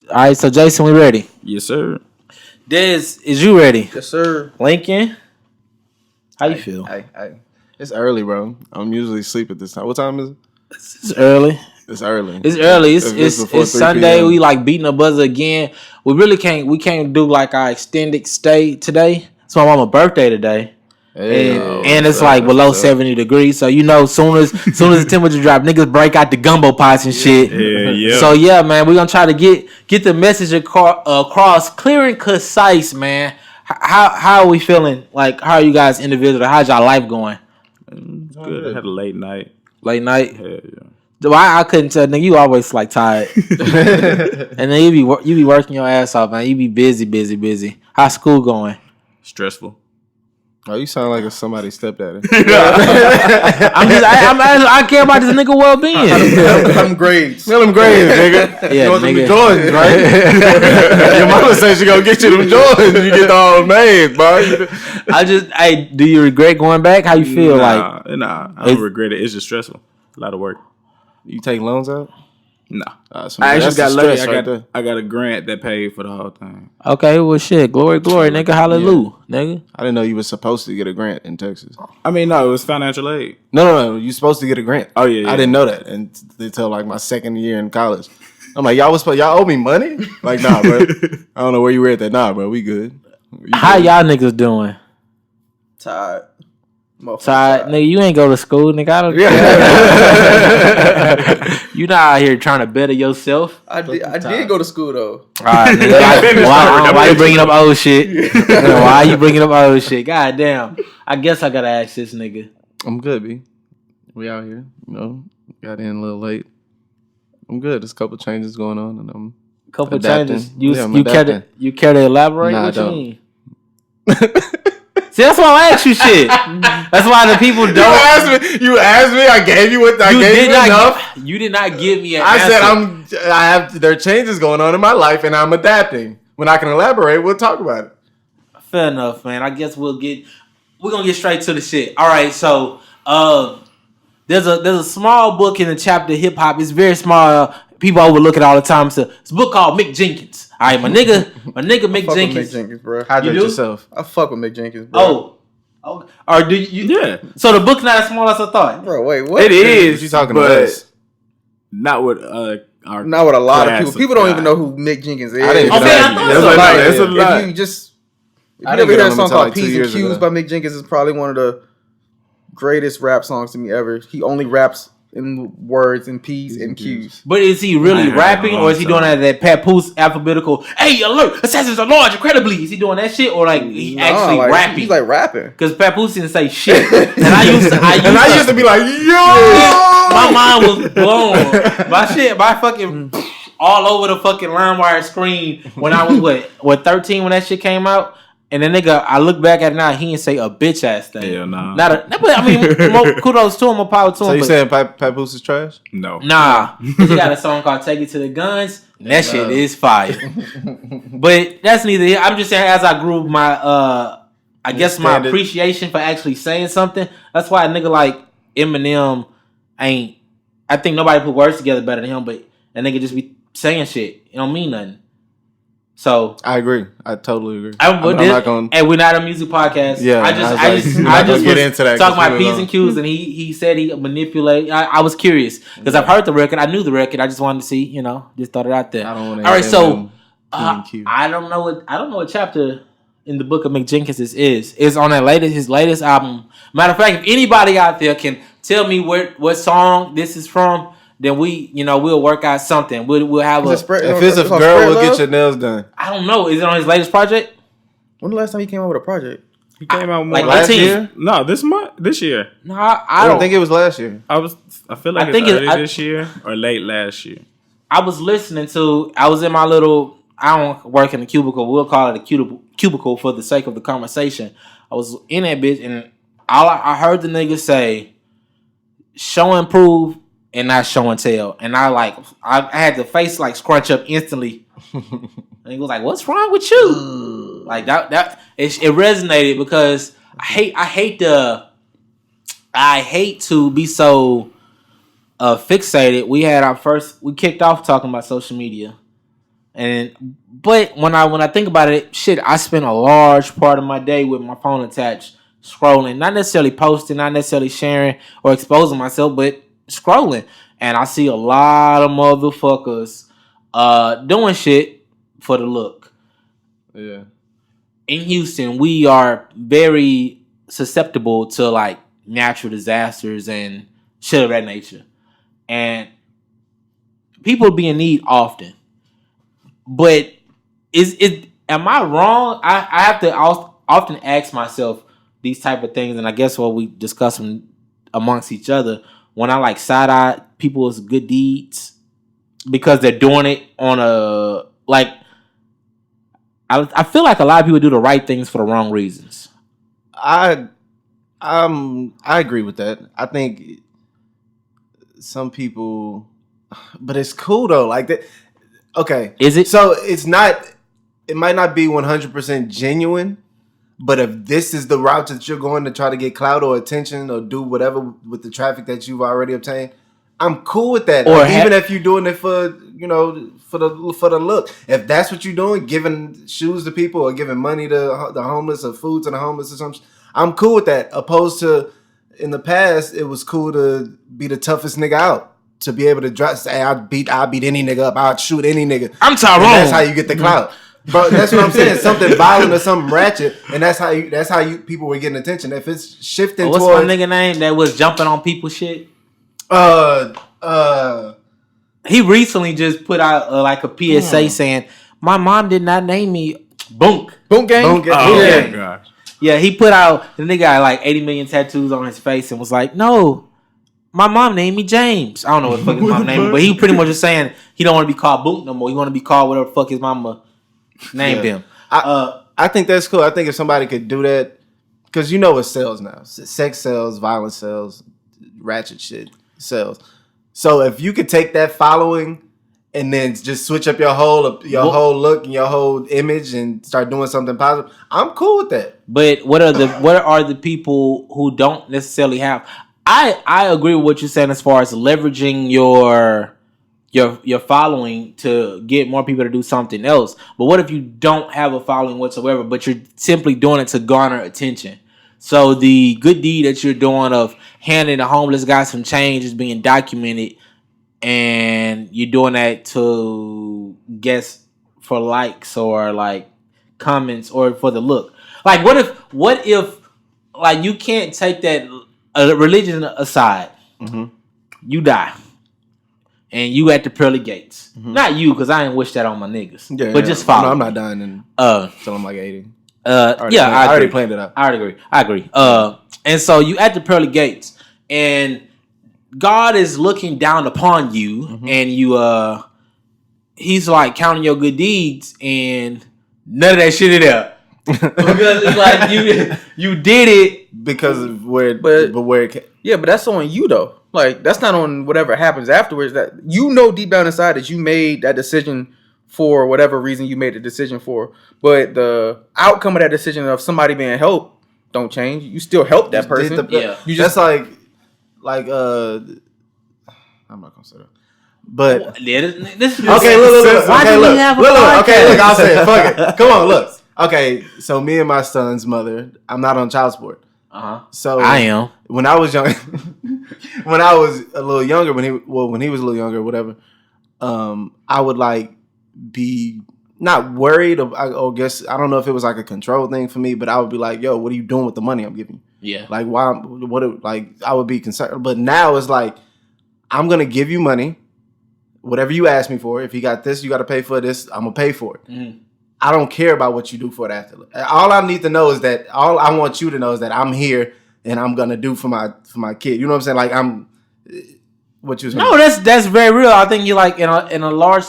All right, so Jason, we ready? Yes, sir. Dez, is you ready? Yes, sir. Lincoln, how you feel? It's early, bro. I'm usually asleep at this time. What time is it? It's early. It's early. It's early. If It's before 3 Sunday. p.m. We like beating the buzzer again. We can't do like our extended stay today. It's my mama's birthday today. And it's like below 70 degrees. So soon as the temperature drop, niggas break out the gumbo pots and shit. Yeah. So yeah, man, we're gonna try to get the message across clear and concise, man. How are we feeling? Like, how are you guys individually? How's y'all life going? Good. I had a late night. Late night? Hell yeah. I couldn't tell, nigga. You always like tired, and then you be working your ass off, man. You be busy. How's school going? Stressful. Oh, you sound like somebody stepdaddy. I care about this nigga well being. Them grades. Tell them grades, nigga. Yeah, you want nigga. them Jordans, right? Your mama said she gonna get you them Jordans. You get all made, boy. Do you regret going back? How you feel? Nah, I don't regret it. It's just stressful. A lot of work. You take loans out? Nah. I I actually got lucky. I got a grant that paid for the whole thing. Okay, well, shit. Glory, nigga. Hallelujah, nigga. I didn't know you were supposed to get a grant in Texas. I mean, no, it was financial aid. No. You're supposed to get a grant. Oh, yeah. I didn't know that until like my second year in college. I'm like, y'all owe me money? Like, nah, bro. I don't know where you were at that. Nah, bro, we good. How y'all niggas doing? Tired. Tired, nigga. You ain't go to school, nigga. I don't care. You not out here trying to better yourself. I did go to school though. All right, nigga. Why you bringing up old shit? Why you bringing up old shit? God damn. I guess I gotta ask this nigga. I'm good, B. We out here. Got in a little late. I'm good. There's a couple changes going on, and I'm couple adapting. changes. You care to elaborate? Nah, what I you don't. mean? See, that's why I asked you shit. That's why the people don't. You asked me. I gave you what I gave you enough. You did not give me an I answer. said there are changes going on in my life, and I'm adapting. When I can elaborate, we'll talk about it. Fair enough, man. I guess we're gonna get straight to the shit. All right, so there's a small book in the chapter hip hop. It's very small. People overlook it all the time. So it's a book called Mick Jenkins. All right, my nigga Mick Jenkins. Mick Jenkins, bro. Hydrate yourself. I fuck with Mick Jenkins, bro. Oh, or do you? Yeah. So the book's not as small as I thought. Bro, wait, what? It is. You talking but to us? not with not with a lot of people. People don't even know who Mick Jenkins is. I didn't even know. That's a lot. If you never heard a song called P's and Q's by Mick Jenkins, it's probably one of the greatest rap songs to me ever. He only raps in words and P's and Q's. But is he really rapping, or is he doing that Papoose alphabetical? Hey, alert! Assassins are large, incredibly. Is he doing that shit, or like he actually rapping? He's like rapping. Because Papoose didn't say shit, and I used to be like, yo, my mind was blown. My fucking all over the fucking LimeWire screen when I was 13 when that shit came out. And then nigga, I look back at it now, he didn't say a bitch ass thing. Hell nah. But I mean, more kudos to him, more power to him. So you saying Papoose is trash? No. Nah. He got a song called Take It to the Guns, and that shit is fire. But that's neither here. I'm just saying, as I grew my, I guess my appreciation for actually saying something, that's why a nigga like Eminem ain't, I think nobody put words together better than him, but a nigga just be saying shit. It don't mean nothing. So I agree. I totally agree. And we're not a music podcast. Yeah, I just get into that. Talking about P's and Q's, and he said he manipulated. I was curious because I've heard the record. I knew the record. I just wanted to see. Just thought it out there. I don't want to. All right, so I don't know what chapter in the book of Mick Jenkins is. It's on his latest album. Matter of fact, if anybody out there can tell me what song this is from, then we'll work out something. We'll have if it's a girl, we'll get your nails done. I don't know. Is it on his latest project? When the last time he came out with a project? He came out like last year? No, this year. No, I don't think it was last year. I feel like it's early this year or late last year. I was in my little. I don't work in the cubicle. We'll call it a cubicle for the sake of the conversation. I was in that bitch, and I heard the nigga say, "Show and prove." And not show and tell. And I had the face like scrunch up instantly. And he was like, "What's wrong with you?" Like that it resonated because I hate to be so fixated. We kicked off talking about social media. But when I think about it, shit, I spend a large part of my day with my phone attached, scrolling, not necessarily posting, not necessarily sharing or exposing myself, but scrolling. And I see a lot of motherfuckers doing shit for the look. Yeah. In Houston, we are very susceptible to like natural disasters and shit of that nature. And people be in need often. But am I wrong? I have to often ask myself these type of things, and I guess what we discuss them amongst each other when I like side eye people's good deeds because they're doing it on a like. I feel like a lot of people do the right things for the wrong reasons. I agree with that. I think some people, but it's cool though. Like that. Okay, is it? So it's not. It might not be 100% genuine, but if this is the route that you're going to try to get clout or attention or do whatever with the traffic that you've already obtained, I'm cool with that. Or even if you're doing it for for the look. If that's what you're doing, giving shoes to people or giving money to the homeless or food to the homeless or something, I'm cool with that. Opposed to in the past, it was cool to be the toughest nigga out. To be able to say, I'll beat any nigga up. I'll shoot any nigga. I'm Tyrone. That's how you get the clout. Bro, that's what I'm saying. Something violent or something ratchet, and that's how you people were getting attention. If it's shifting what's towards... my nigga name that was jumping on people's shit? He recently just put out like a PSA saying, "My mom did not name me Boonk Gang." Oh yeah, gosh. Yeah, he put out the nigga got like 80 million tattoos on his face and was like, "No, my mom named me James." I don't know what the fuck his mom named me, but he pretty much was saying he don't want to be called Boonk no more. He want to be called whatever the fuck his mama named him. I think that's cool. I think if somebody could do that, because you know what sells now. Sex sells, violence sells, ratchet shit sells. So if you could take that following and then just switch up your whole look and your whole image and start doing something positive, I'm cool with that. But what are the people who don't necessarily have? I agree with what you're saying as far as leveraging your following to get more people to do something else. But what if you don't have a following whatsoever, but you're simply doing it to garner attention? So the good deed that you're doing of handing a homeless guy some change is being documented, and you're doing that to guess for likes or like comments or for the look. Like what if like you can't take that religion aside, you die. And you at the pearly gates. Not you, because I ain't wish that on my niggas. Yeah, but just follow. No, I'm not dying until I'm like 80. I already planned it out. I agree. And so you at the pearly gates, and God is looking down upon you, and you he's like counting your good deeds, and none of that shit is there. Because it's like you did it because of where yeah, but that's on you though. Like that's not on whatever happens afterwards. That you know deep down inside that you made that decision for whatever reason you made the decision for. But the outcome of that decision of somebody being helped don't change. You still help that person. You just that's like I'm not gonna say that. But this is okay, look. Okay, I'll say it. Fuck it. Come on, look. Okay, so me and my son's mother, I'm not on child support. So I am. When I was young, when I was a little younger, when he was a little younger, whatever, I would like be not worried or guess I don't know if it was like a control thing for me, but I would be like, yo, what are you doing with the money I'm giving you? Yeah. Like why? Like I would be concerned, but now it's like I'm gonna give you money, whatever you ask me for. If you got this, you got to pay for this. I'm gonna pay for it. I don't care about what you do for it after. All I need to know is that all I want you to know is that I'm here and I'm gonna do for my kid. You know what I'm saying? Like I'm. What you saying? No, that's very real. I think you're like in a large,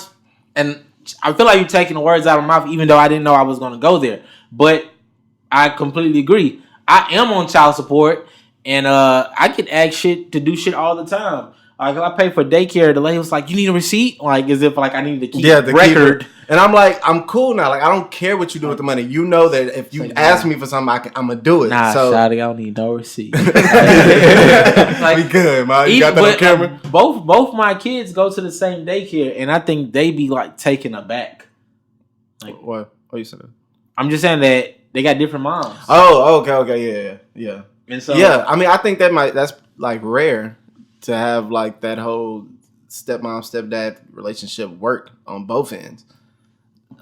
and I feel like you're taking the words out of my mouth, even though I didn't know I was gonna go there. But I completely agree. I am on child support, and I get asked shit to do shit all the time. Like if I pay for daycare, the lady was like, "You need a receipt?" Like as if like I need to keep the record. And I'm like, I'm cool now. Like I don't care what you do with the money. You know that if you ask me for something, I'm gonna do it. Nah, so shawty, I don't need no receipt. Like, we good, man. You got that on camera. Both my kids go to the same daycare, and I think they be like taken aback. Like, what you said? I'm just saying that they got different moms. Oh, okay, yeah. And so Yeah, I mean, I think that's like rare to have like that whole stepmom stepdad relationship work on both ends.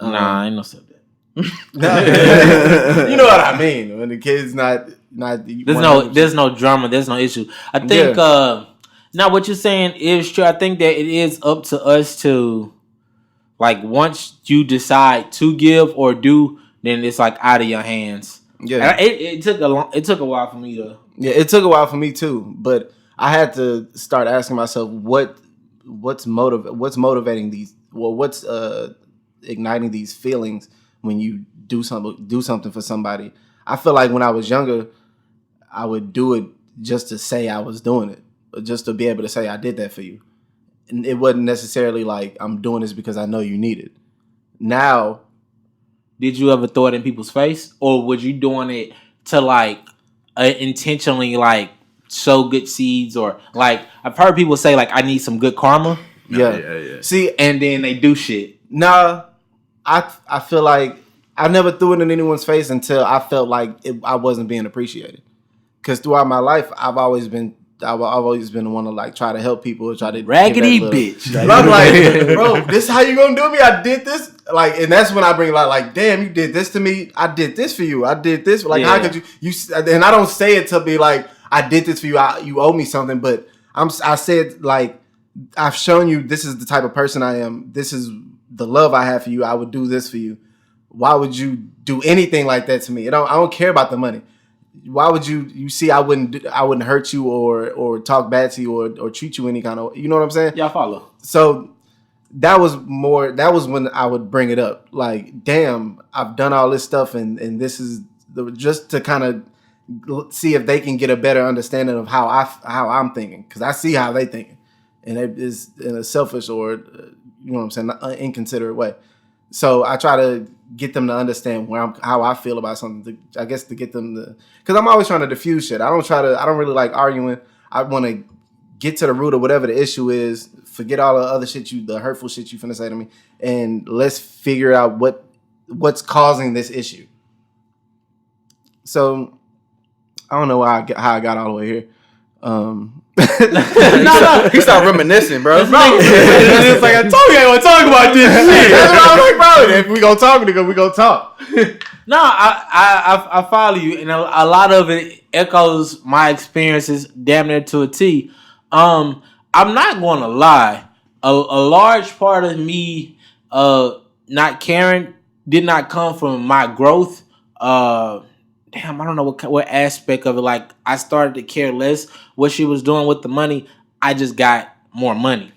Nah, ain't no stepdad. You know what I mean? When the kid's not. There's no drama. There's no issue. I think. Now, what you're saying is true. I think that it is up to us to, like, once you decide to give or do, then it's like out of your hands. Yeah, it took a while for me to. Yeah, it took a while for me too, but I had to start asking myself what's motivating these. Well, what's igniting these feelings when you do something for somebody. I feel like when I was younger, I would do it just to say I was doing it, or just to be able to say I did that for you. And it wasn't necessarily like I'm doing this because I know you need it. Now, did you ever throw it in people's face, or was you doing it to like intentionally like sow good seeds, or like I've heard people say like I need some good karma. Yeah. See, and then they do shit. Nah, I feel like I never threw it in anyone's face until I felt like I wasn't being appreciated. Because throughout my life, I've always been the one to like try to help people, try to raggedy bitch. And I'm like, bro, this how you gonna do me? I did this, like, and that's when I bring like, damn, you did this to me. I did this for you. I did this. Like, how could you? And I don't say it to be like, I did this for you. You owe me something. But I said like, I've shown you this is the type of person I am. This is the love I have for you. I would do this for you. Why would you do anything like that to me? I don't care about the money. Why would you see I wouldn't hurt you or talk bad to you or treat you any kind of, you know what I'm saying? Yeah, I follow. So that was when I would bring it up. Like, damn, I've done all this stuff and this is just to kind of see if they can get a better understanding of how I'm thinking, because I see how they thinking, and it is in a selfish or you know what I'm saying, inconsiderate way. So I try to get them to understand how I feel about something. I guess to get them to, because I'm always trying to diffuse shit. I don't really like arguing. I want to get to the root of whatever the issue is. Forget all the other shit the hurtful shit you finna say to me, and let's figure out what's causing this issue. So I don't know how I got all the way here. No, he started reminiscing, bro. It's like I told you I want to talk about this shit. That's what I'm like, bro. If we gonna talk, nigga, we gonna talk. No, I follow you, and a lot of it echoes my experiences damn near to a T. I'm not going to lie. A large part of me not caring did not come from my growth. Damn, I don't know what aspect of it. Like, I started to care less what she was doing with the money. I just got more money.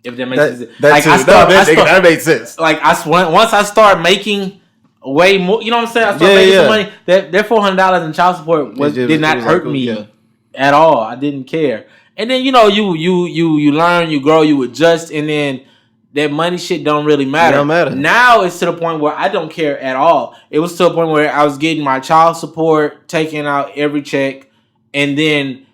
If that makes sense. That makes sense. Like, once I start making way more, you know what I'm saying? I started making some money. That $400 in child support did not hurt me at all. I didn't care. And then, you know, you learn, you grow, you adjust, and then that money shit don't really matter. It don't matter. Now it's to the point where I don't care at all. It was to a point where I was getting my child support taken out every check, and then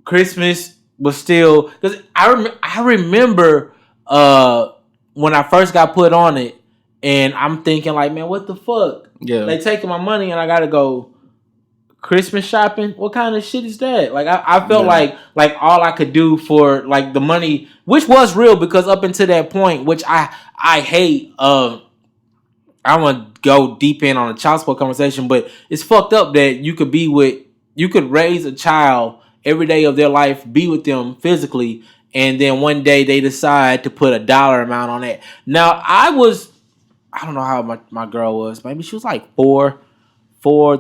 Christmas was still, because I remember when I first got put on it, and I'm thinking like, man, what the fuck? Yeah, they taking my money and I gotta go Christmas shopping. What kind of shit is that? Like, I felt like all I could do for like the money, which was real, because up until that point, which I hate. I want to go deep in on a child support conversation, but it's fucked up that you could raise a child every day of their life, be with them physically, and then one day they decide to put a dollar amount on it. Now, I don't know how my girl was. Maybe she was like 3 or 4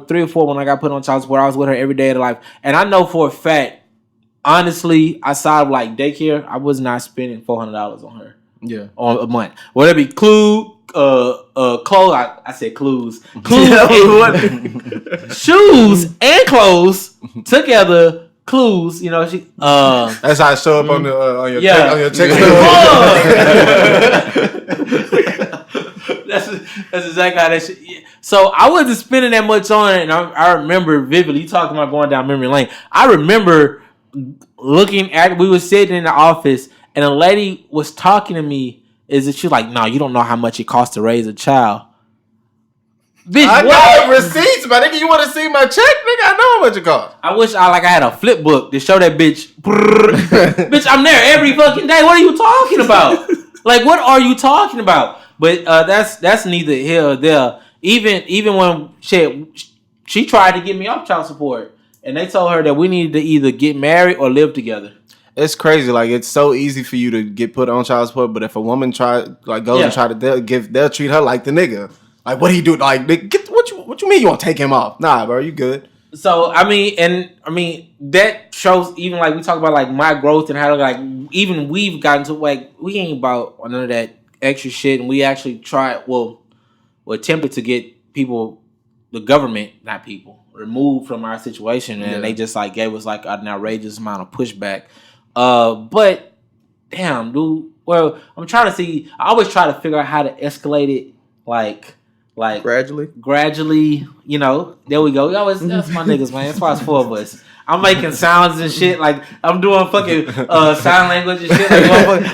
when I got put on child support. I was with her every day of the life. And I know for a fact, honestly, outside of like daycare, I was not spending $400 on her. Yeah. On a month. Whether it be clothes, I said clues. Shoes and clothes together. Clues, you know, she that's how I show up on your check. That's exactly how that shit. Yeah. So I wasn't spending that much on it, and I remember vividly. You talking about going down memory lane? I remember looking at. We were sitting in the office, and a lady was talking to me, Is it you like, no, you don't know how much it costs to raise a child. Bitch, I what? got receipts, my nigga. You want to see my check, nigga? I know how much it costs. I wish I had a flip book to show that bitch. Bitch, I'm there every fucking day. What are you talking about? Like, what are you talking about? But that's neither here or there. Even when she tried to get me off child support, and they told her that we needed to either get married or live together. It's crazy. Like, it's so easy for you to get put on child support, but if a woman goes and try to, they'll treat her like the nigga. Like, what do you do? Like, what you mean you want to take him off? Nah, bro, you good. So I mean that shows, even like we talk about like my growth and how like even we've gotten to like we ain't about none of that extra shit, and we actually attempted to get people, the government, not people, removed from our situation, and they just like gave us like an outrageous amount of pushback. But damn, dude. Well, I'm trying to see. I always try to figure out how to escalate it, like gradually. You know, there we go. That's my niggas, man. That's why it's 4 of us. I'm making sounds and shit, like I'm doing fucking sign language and shit,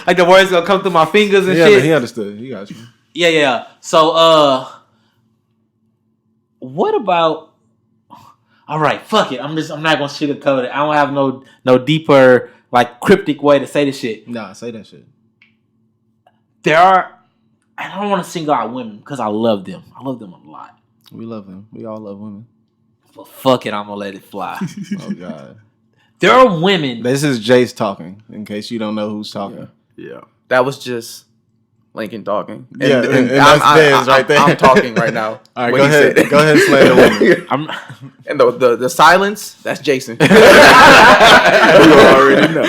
like the words gonna come through my fingers and shit. He understood. He got you. Yeah. So, what about? All right, fuck it. I'm not gonna sugarcoat it. I don't have no deeper, like, cryptic way to say this shit. Nah, say that shit. I don't want to single out women because I love them. I love them a lot. We love them. We all love women. But fuck it, I'm gonna let it fly. Oh God. There are women. This is Jace talking. In case you don't know who's talking. Yeah. That was just Lincoln talking. And that's Ben's right there. I'm talking right now. All right, go ahead. Go ahead and slay the woman. And the silence, that's Jason. You already know.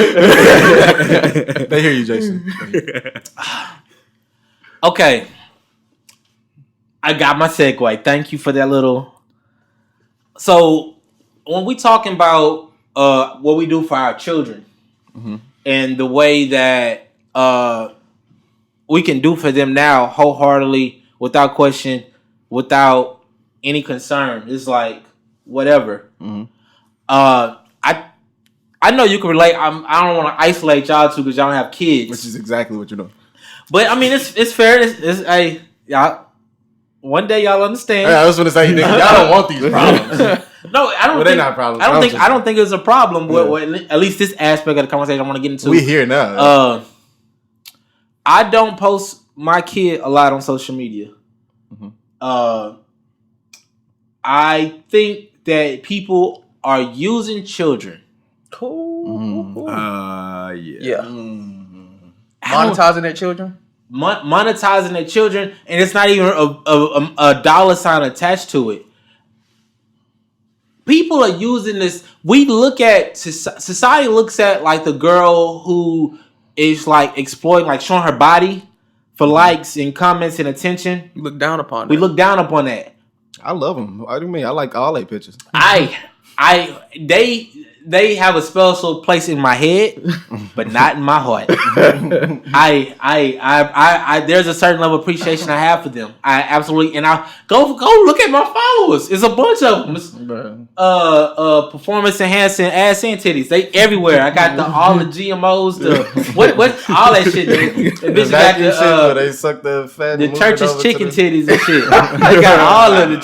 They hear you, Jason. Okay. I got my segue. Thank you for that little. So, when we talking about what we do for our children, and the way that we can do for them now wholeheartedly, without question, without any concern, it's like whatever. I know you can relate. I don't want to isolate y'all two because y'all don't have kids, Which is exactly what you're doing. but I mean it's fair. Hey, y'all. One day y'all understand. Hey, I was going to say, nigga, y'all don't want these problems. No, I don't. Well, they're not problems. I don't think it's a problem. With at least this aspect of the conversation I want to get into. We here now. I don't post my kid a lot on social media. I think that people are using children. Cool. Yeah. Monetizing their children. Monetizing their children, and it's not even a dollar sign attached to it. People are using this. We look at society looks at like the girl who is like exploiting, like showing her body for likes and comments and attention. You look down upon We that. look down upon that. I love them. What do you mean? I like all their pictures. They have a special place in my head, but not in my heart. I there's a certain level of appreciation I have for them. I absolutely, and I go look at my followers. It's a bunch of them. It's, performance enhancing ass and titties. They everywhere. I got all the GMOs, what all that shit. The bitch got where they suck the fat. The church's chicken titties and shit. They got all of the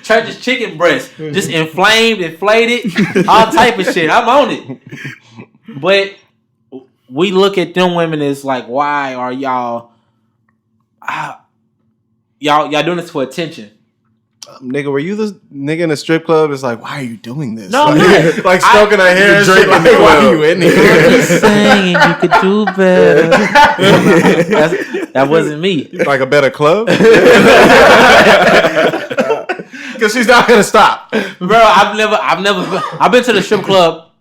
church's chicken breast, just inflamed, inflated, all type of shit. I'm on it. But we look at them women as like, why are y'all doing this for attention? Nigga, were you this nigga in a strip club? It's like, why are you doing this? No, like, like stroking her hair and shit. Like, why are you in here? I'm just saying you could do better. That wasn't me. Like a better club? Because she's not gonna stop, bro. I've been to the strip club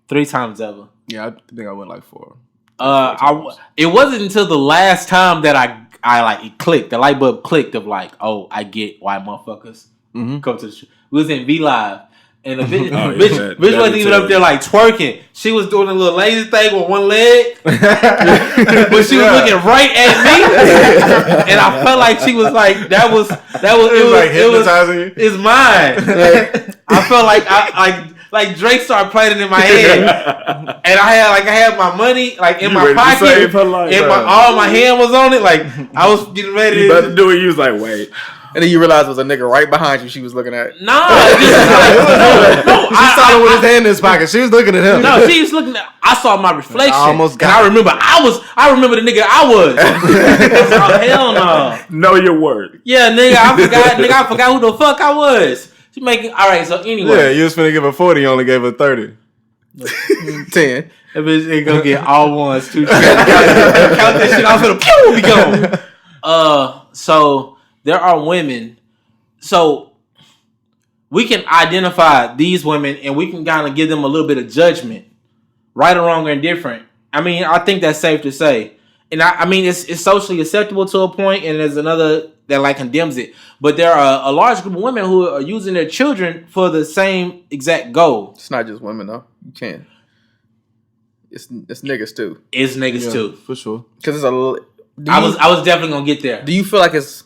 3 times ever. Yeah, I think I went like 4. It wasn't until the last time that I like it clicked. The light bulb clicked of like, oh, I get why motherfuckers come to the strip. We was in V Live. And the bitch wasn't even up there like twerking. She was doing a little lazy thing with one leg, but she was looking right at me, and I felt like she was like it was hypnotizing you. It's mine. I felt like like Drake started playing it in my head, and I had my money like in my pocket, and all my hand was on it. Like I was getting ready. You about to do it. You was like, wait. And then you realized it was a nigga right behind you she was looking at. Nah, I saw him with his hand in his pocket. She was looking at him. No, she was looking at. I saw my reflection. I almost got. I remember the nigga I was. Oh, hell no. Know your word. Yeah, nigga, I forgot who the fuck I was. She making all right. So anyway, Yeah, you was finna give her 40. You only gave her 30. 10. That bitch ain't gonna get all ones. Count that shit off and pew, be gone. So there are women. So we can identify these women and we can kind of give them a little bit of judgment, right or wrong or indifferent. I mean, I think that's safe to say. And I mean, it's socially acceptable to a point, and there's another that like condemns it. But there are a large group of women who are using their children for the same exact goal. It's not just women though. You can't. It's niggas too. It's niggas too, for sure. Because it's a. I was definitely gonna get there. Do you feel like it's?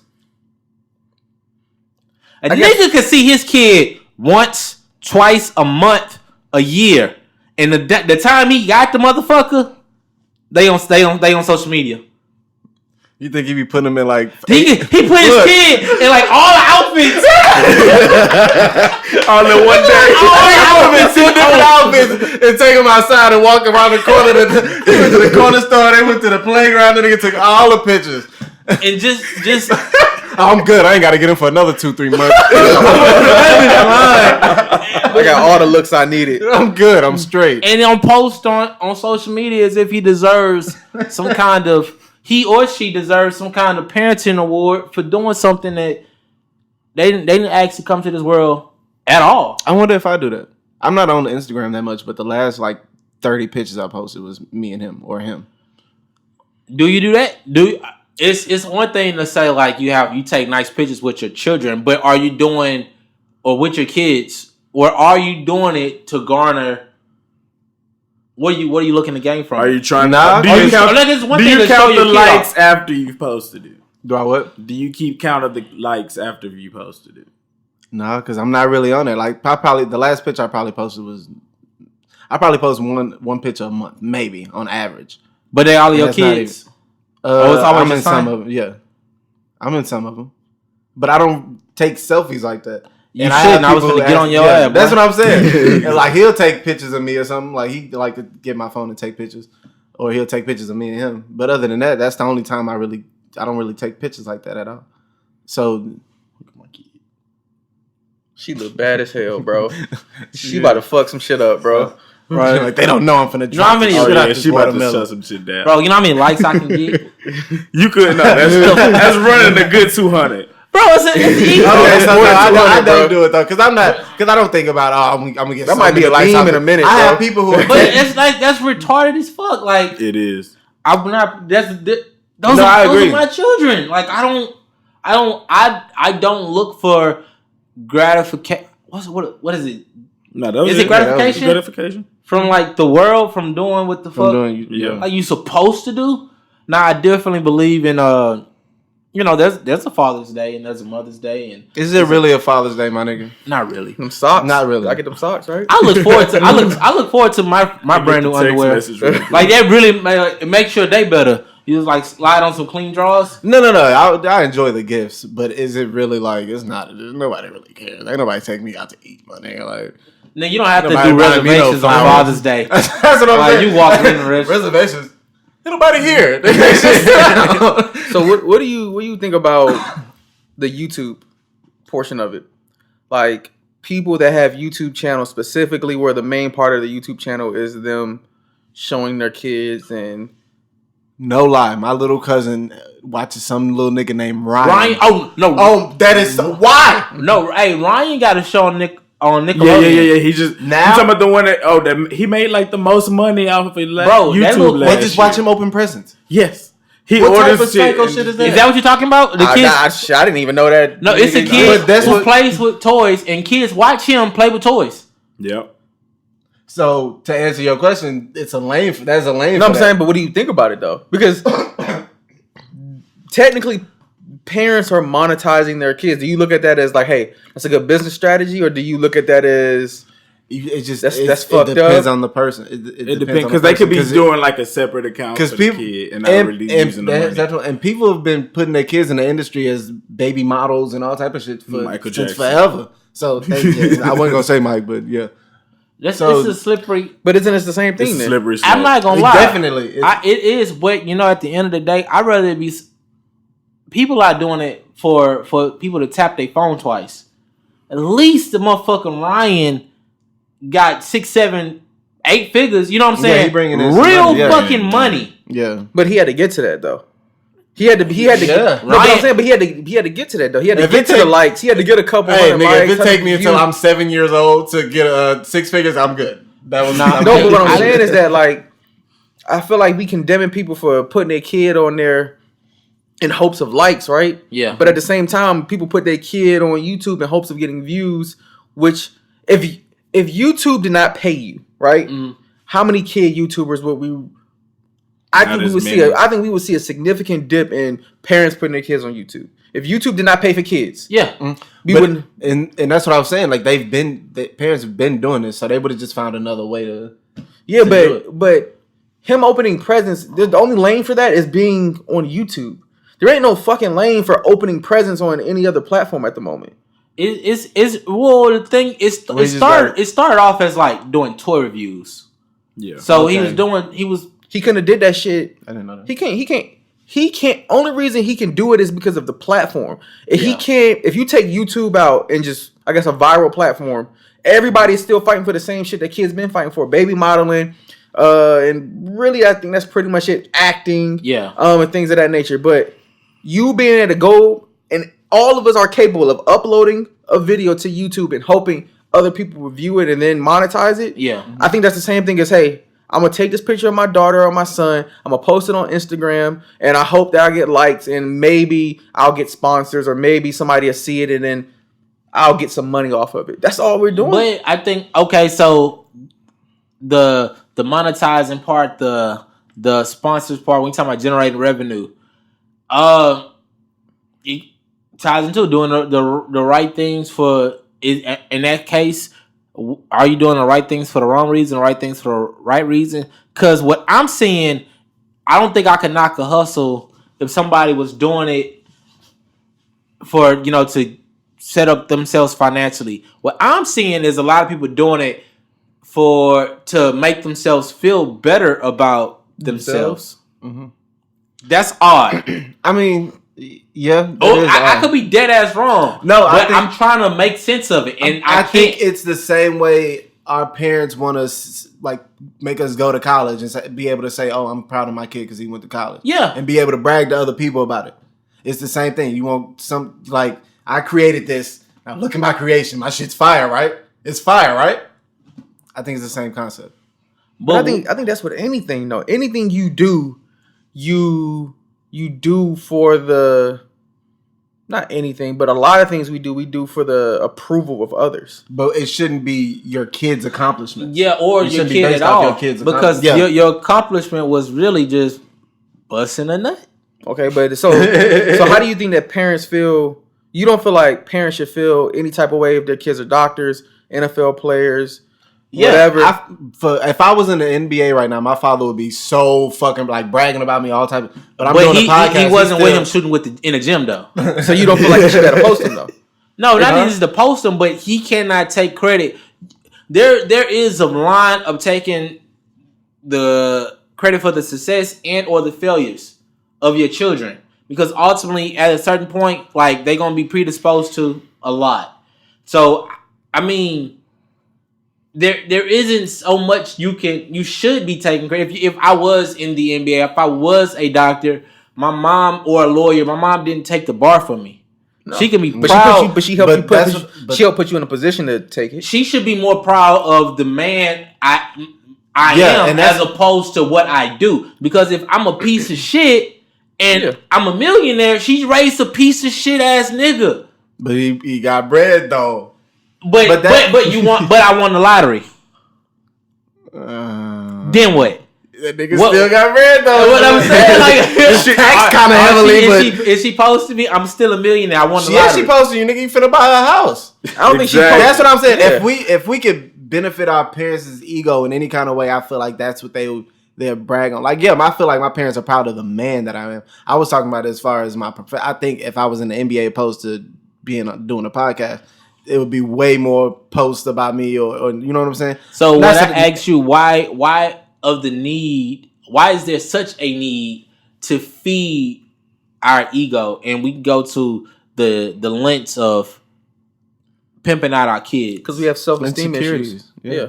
A nigga can see his kid once, twice a month, a year, and the time he got the motherfucker, they on social media. You think he be putting them in like? He put his kid in like all the outfits. All in one day. All the outfits, 2 different outfits, and take them outside and walk around the corner. They went to the corner store. They went to the playground. And they took all the pictures. And just. I'm good. I ain't got to get him for another 2-3 months. I got all the looks I needed. I'm good. I'm straight. And on post on social media as if he deserves some kind of, he or she deserves some kind of parenting award for doing something that they didn't actually come to this world at all. I wonder if I do that. I'm not on Instagram that much, but the last like 30 pictures I posted was me and him or him. Do you do that? It's one thing to say like you take nice pictures with your children, but are you doing or with your kids, or are you doing it to garner? What are you looking to gain from? Are you trying to? Do you count the likes after you've posted it? Do I what? Do you keep count of the likes after you posted it? No, because I'm not really on it. Like the last picture I probably posted was, I probably post one picture a month, maybe on average. But they all your kids. It's always I'm in some of them. Yeah, I'm in some of them, but I don't take selfies like that. You and shouldn't. I was going to get on your ass. That's what I'm saying. Like he'll take pictures of me or something. Like he like to get my phone and take pictures, or he'll take pictures of me and him. But other than that, that's the only time I don't really take pictures like that at all. So look at my kid. She look bad as hell, bro. She about to fuck some shit up, bro. Right, like they don't know I'm finna drop. She about to shut some shit down, bro. You know how many likes I can get? You couldn't. No, that's running a good 200, bro. It's easy. Okay, so I don't do it though, because I don't think about I'm gonna get. That might be a meme in a minute. I have people who, but it's like that's retarded as fuck. Like it is. I'm not. Those are my children. Like I don't look for gratification. What is it? No, is it gratification? Gratification from like the world, from doing what the fuck like you supposed to do. Now I definitely believe in there's a Father's Day and there's a Mother's Day, and is it really a Father's Day, my nigga? Not really. Them socks, not really. I get them socks, right? I look forward to I look forward to my brand new underwear. Like that really make sure they better. You just like slide on some clean drawers. No. I enjoy the gifts, but is it really like it's not? Nobody really cares. Ain't nobody take me out to eat, my nigga. Like, nigga, you don't have to do reservations on Father's Day. That's what I'm saying. You walk in the reservations. Ain't nobody here. So what do you think about the YouTube portion of it? Like people that have YouTube channels specifically, where the main part of the YouTube channel is them showing their kids and. No lie, my little cousin watches some little nigga named Ryan. Oh no! Oh, that is why. No, hey, Ryan got a show on Nickelodeon. Yeah. He just now. You talking about the one that he made like the most money off of it YouTube. They just watch him open presents. Yes, he what orders type of psycho shit is that? Is that what you're talking about? The kids? I didn't even know that. No, it's a kid who plays with toys, and kids watch him play with toys. Yep. So to answer your question, it's a lane. That's a lane. No, I'm saying, but what do you think about it though? Because technically, parents are monetizing their kids. Do you look at that as like, hey, that's a good business strategy, or do you look at that as That's fucked it depends up. on the person. It depends because they could be doing like a separate account for the kid and not really using the money. And people have been putting their kids in the industry as baby models and all type of shit since forever. So I wasn't gonna say Mike, but yeah. This is a slippery. But isn't it the same thing? It's slippery slope. I'm not gonna lie. Definitely, it is. But at the end of the day, I'd rather it be. People are doing it for people to tap their phone twice. At least the motherfucking Ryan got 6, 7, 8 figures. You know what I'm saying? Yeah, he bringing in real fucking money. Yeah, but he had to get to that though. He had to. Yeah. No, but I'm saying, but he had to get to that though. He had to get to the likes. He had to get a couple. Hey, hundred nigga, likes, if it take me until I'm 7 years old to get 6 figures, I'm good. That was not. No, but what I'm saying is that like, I feel like we condemning people for putting their kid on there in hopes of likes, right? Yeah. But at the same time, people put their kid on YouTube in hopes of getting views. Which, if YouTube did not pay you, right? How many kid YouTubers would we? I think we would see a significant dip in parents putting their kids on YouTube. If YouTube did not pay for kids, we wouldn't. And that's what I was saying. Like the parents have been doing this, so they would have just found another way to. Yeah, but him opening presents, the only lane for that is being on YouTube. There ain't no fucking lane for opening presents on any other platform at the moment. The thing it started off as like doing toy reviews. Yeah. So he couldn't have did that shit. I didn't know that. He can't. Only reason he can do it is because of the platform. If you take YouTube out and just, I guess, a viral platform, everybody's still fighting for the same shit that kids been fighting for: baby modeling, and really, I think that's pretty much it. Acting, and things of that nature. But you being able to go, and all of us are capable of uploading a video to YouTube and hoping other people will view it and then monetize it. Yeah, I think that's the same thing as, hey, I'm going to take this picture of my daughter or my son. I'm going to post it on Instagram. And I hope that I get likes. And maybe I'll get sponsors. Or maybe somebody will see it. And then I'll get some money off of it. That's all we're doing. But I think, okay, so the monetizing part, the sponsors part, when you talking about generating revenue, it ties into doing the right things for, in that case, are you doing the right things for the wrong reason, the right things for the right reason? Because what I'm seeing, I don't think I could knock a hustle if somebody was doing it for, to set up themselves financially. What I'm seeing is a lot of people doing it to make themselves feel better about themselves. Mm-hmm. That's odd. I mean, yeah. I could be dead ass wrong. No, but I'm trying to make sense of it, and I think it's the same way our parents want us, like, make us go to college and be able to say, "Oh, I'm proud of my kid because he went to college." Yeah, and be able to brag to other people about it. It's the same thing. You want some, like, I created this. Now look at my creation. My shit's fire, right? It's fire, right? I think it's the same concept. But I think that's what anything. No, anything you do, you do for the, not anything, but a lot of things we do for the approval of others. But it shouldn't be your kid's accomplishment. Yeah, or your kid at all. Because your accomplishment was really just busting a nut. Okay, but so how do you think that parents feel? You don't feel like parents should feel any type of way if their kids are doctors, NFL players, whatever. If I was in the NBA right now, my father would be so fucking like bragging about me all the time. But I'm doing a podcast. He wasn't with him shooting in the gym though. So you don't feel like you should have to post him though? No, not just to post him, but he cannot take credit. There is a line of taking the credit for the success and or the failures of your children, because ultimately at a certain point, like, they're gonna be predisposed to a lot. So I mean, there isn't so much you should be taking credit. If I was in the NBA, if I was a doctor, my mom, or a lawyer, my mom didn't take the bar for me. No. She can be proud, she helped put you in a position to take it. She should be more proud of the man I am, as opposed to what I do. Because if I'm a piece of shit and I'm a millionaire, she raised a piece of shit ass nigga. But he got bread though. But I won the lottery. Then what? That nigga still got bread though. What I'm saying, like, she taxed kind of heavily. Is she supposed to be? I'm still a millionaire. I won the lottery. Yeah, she supposed to. You nigga, you finna buy a house. I don't think she. That's what I'm saying. Yeah. If we could benefit our parents' ego in any kind of way, I feel like that's what they'll brag on. Like, yeah, I feel like my parents are proud of the man that I am. I was talking about it as far as my I think if I was in the NBA opposed to doing a podcast, it would be way more posts about me or you know what I'm saying? So when I ask you why is there such a need to feed our ego, and we go to the lengths of pimping out our kids? Because we have self-esteem issues. Yeah.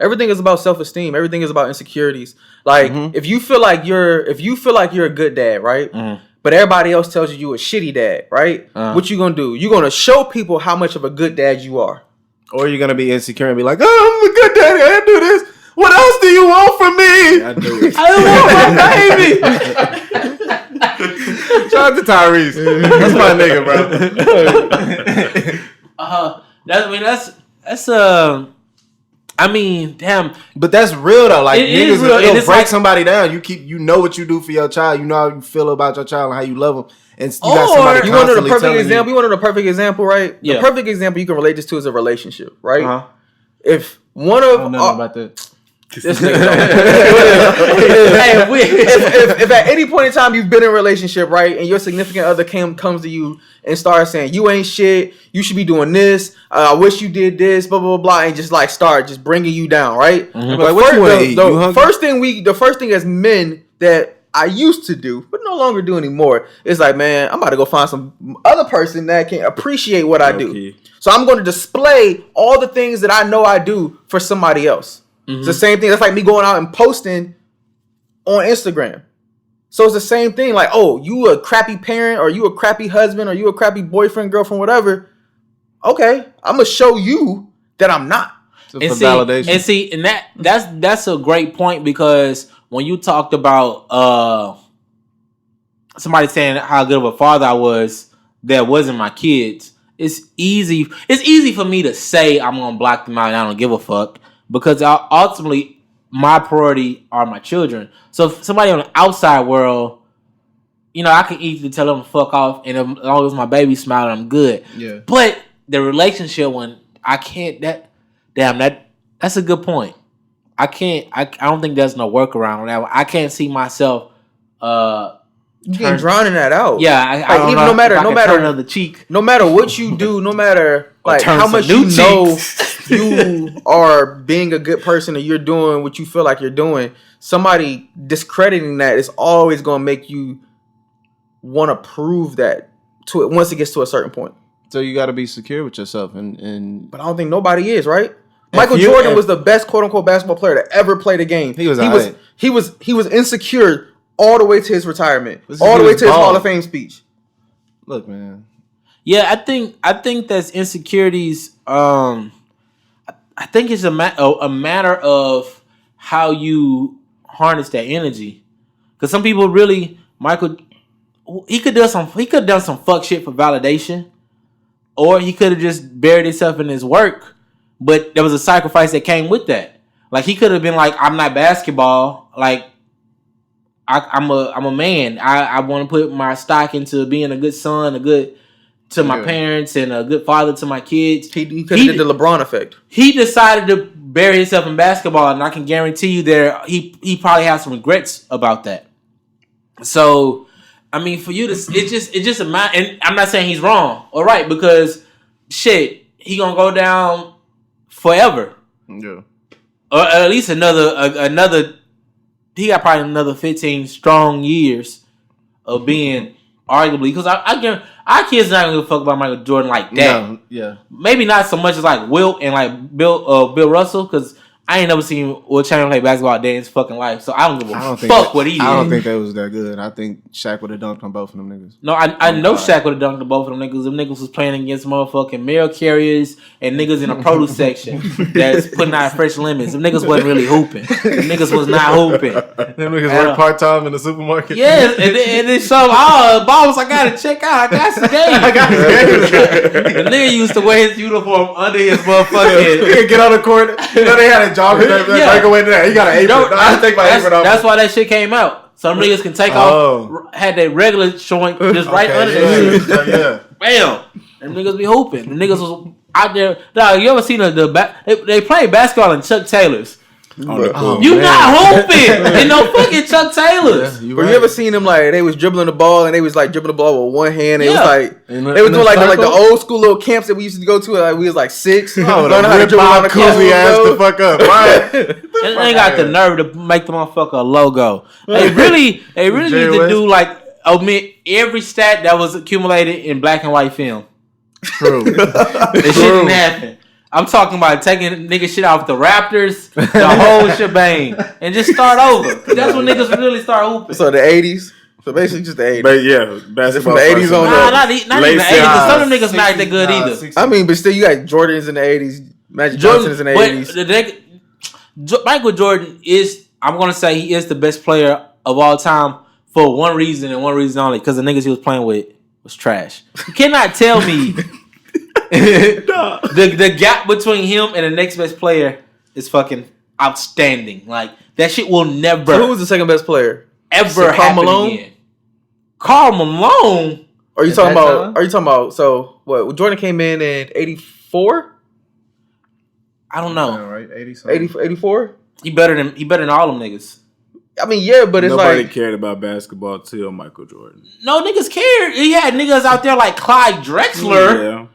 Everything is about self-esteem. Everything is about insecurities. Like if you feel like you're a good dad, right? But everybody else tells you a shitty dad, right? What you gonna do? You're gonna show people how much of a good dad you are. Or you're gonna be insecure and be like, oh, I'm a good daddy, I do this. What else do you want from me? I do it. I want my baby. Shout out to Tyrese. That's my nigga, bro. I mean, damn. But that's real though. Like niggas, it'll break like, somebody down. You know what you do for your child. You know how you feel about your child and how you love them. And you got somebody you want to know the perfect example. You want to know the perfect example, right? Yeah. The perfect example you can relate this to is a relationship, right? If one of I don't know about that. This nigga if at any point in time you've been in a relationship, right, and your significant other comes to you and starts saying you ain't shit, you should be doing this, I wish you did this, blah blah blah, and just like start just bringing you down, right? Like, what you want to eat? The first thing as men that I used to do, but no longer do anymore, is like, man, I'm about to go find some other person that can appreciate what I do. So I'm going to display all the things that I know I do for somebody else. It's the same thing. That's like me going out and posting on Instagram. So it's the same thing. Like, oh, you a crappy parent, or you a crappy husband, or you a crappy boyfriend, girlfriend, whatever. Okay, I'm gonna show you that I'm not. Validation. And that's a great point, because when you talked about somebody saying how good of a father I was that wasn't my kids, it's easy for me to say I'm gonna block them out and I don't give a fuck. Because ultimately, my priority are my children. So if somebody on the outside world, I can easily tell them to fuck off, and as long as my baby smiling, I'm good. Yeah. But the relationship one, I can't. That's a good point. I can't. I don't think there's no workaround on that. I can't see myself. You can't drowning that out. Yeah, I don't know. No matter another cheek. No matter what you do, no matter like how much you know you are being a good person, or you're doing what you feel like you're doing, somebody discrediting that is always going to make you want to prove that to it once it gets to a certain point. So you got to be secure with yourself, and but I don't think nobody is, right? Michael Jordan was the best quote unquote basketball player to ever play the game. He was insecure all the way to his retirement, all the way to his Hall of Fame speech. Look, man. Yeah, I think that's insecurities. I think it's a matter of how you harness that energy. Because some people really, he could have done some fuck shit for validation, or he could have just buried himself in his work. But there was a sacrifice that came with that. Like, he could have been like, I'm not basketball. Like, I'm a man. I want to put my stock into being a good son, to my parents, and a good father to my kids. He could have did the LeBron effect. He decided to bury himself in basketball, and I can guarantee you he probably has some regrets about that. So, I mean, for you to it's just a matter, and I'm not saying he's wrong or right, because shit, he gonna go down forever. Yeah. Or at least another. He got probably another 15 strong years of being arguably, because I guarantee our kids not gonna give a fuck about Michael Jordan like that. No, yeah. Maybe not so much as like Wilt and like Bill Russell, because I ain't never seen Will Chamberlain play basketball a day in his fucking life, so I don't give a fuck what he did. I don't think that was that good. I think Shaq would have dunked on both of them niggas. No, I know Shaq would have dunked on both of them niggas. Them niggas was playing against motherfucking mail carriers and niggas in the produce section that's putting out fresh lemons. Them niggas wasn't really hooping. Them niggas was not hooping. Them niggas work part-time in the supermarket. Yeah, and then some balls, I gotta check out. I got some games. The nigga used to wear his uniform under his motherfucking. He could get on the court. You know they had a jogger that break away to that. He got an apron. I take my apron off. That's why that shit came out. Some niggas can take off, had their regular showing just right under their shit. Yeah. Bam. Them niggas be hooping. Them niggas was out there. Dog, you ever seen they play basketball in Chuck Taylors? You not hooping in no fucking Chuck Taylors. Yeah, you ever seen them like they was dribbling the ball and they was like dribbling the ball with one hand? It was like they was doing like the old school little camps that we used to go to. Like we was like 6. Learning how to dribble on the koozie ass the fuck up. Right? And they got the nerve to make the motherfucker a logo. They really need to do like omit every stat that was accumulated in black and white film. True. It shouldn't happen. I'm talking about taking nigga shit off the Raptors, the whole shebang, and just start over. That's when niggas really start hooping. So the 80s. So basically just the 80s. But yeah, basketball from the 80s on. Not even the 80s. Some of them niggas not that good either. 60s. I mean, but still, you got Jordans in the 80s. Magic Johnson is in the 80s. Michael Jordan is, I'm going to say he is the best player of all time for one reason and one reason only. Because the niggas he was playing with was trash. You cannot tell me the gap between him and the next best player is fucking outstanding. Like, that shit will never. So who was the second best player? Ever happen again. Karl Malone? Are you talking about? So what? Jordan came in 84. I don't know. Right, 84. He better than all them niggas. I mean, yeah, but it's nobody cared about basketball till Michael Jordan. No niggas cared. He had niggas out there like Clyde Drexler.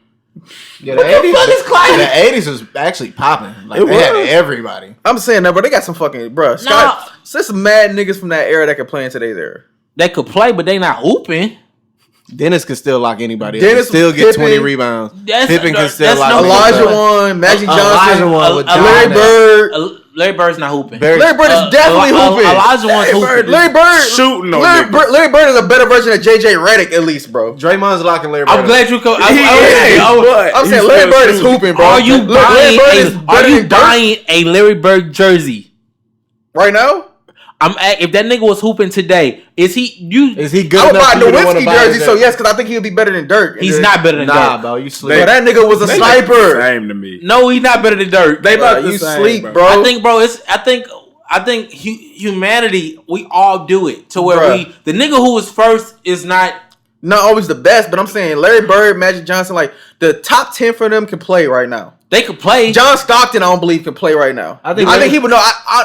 Yeah, what the fuck is Clyde? The 80s was actually popping. Like they had everybody. I'm saying that, but they got some fucking bruh. There's some mad niggas from that era that could play in today's era. They could play, but they not hooping. Dennis can still lock anybody up. Dennis Still get Pippen, 20 rebounds. Pippen can still lock Elijah won. Magic Johnson. Larry Bird. Larry Bird's not hooping. Larry Bird is definitely hooping. Elijah one's hooping. Larry Bird shooting on Larry Bird is a better version of JJ Redick, at least, bro. Draymond's locking Larry Bird. I'm glad you come. I'm saying Larry Bird is hooping, bro. Are you buying a Larry Bird jersey right now? If that nigga was hooping today, is he good I would enough? buy a Nowitzki jersey, so yes, because I think he would be better than Dirk. He's not better than Dirk. Bro, you sleep. Bro, that nigga was a sniper. Same to me. No, he's not better than Dirk. They about you the same, sleep, bro. bro. I think humanity, we all do it to where the nigga who was first is not always the best, but I'm saying Larry Bird, Magic Johnson, like the top 10 for them can play right now. They could play. John Stockton, I don't believe can play right now. I think he would know.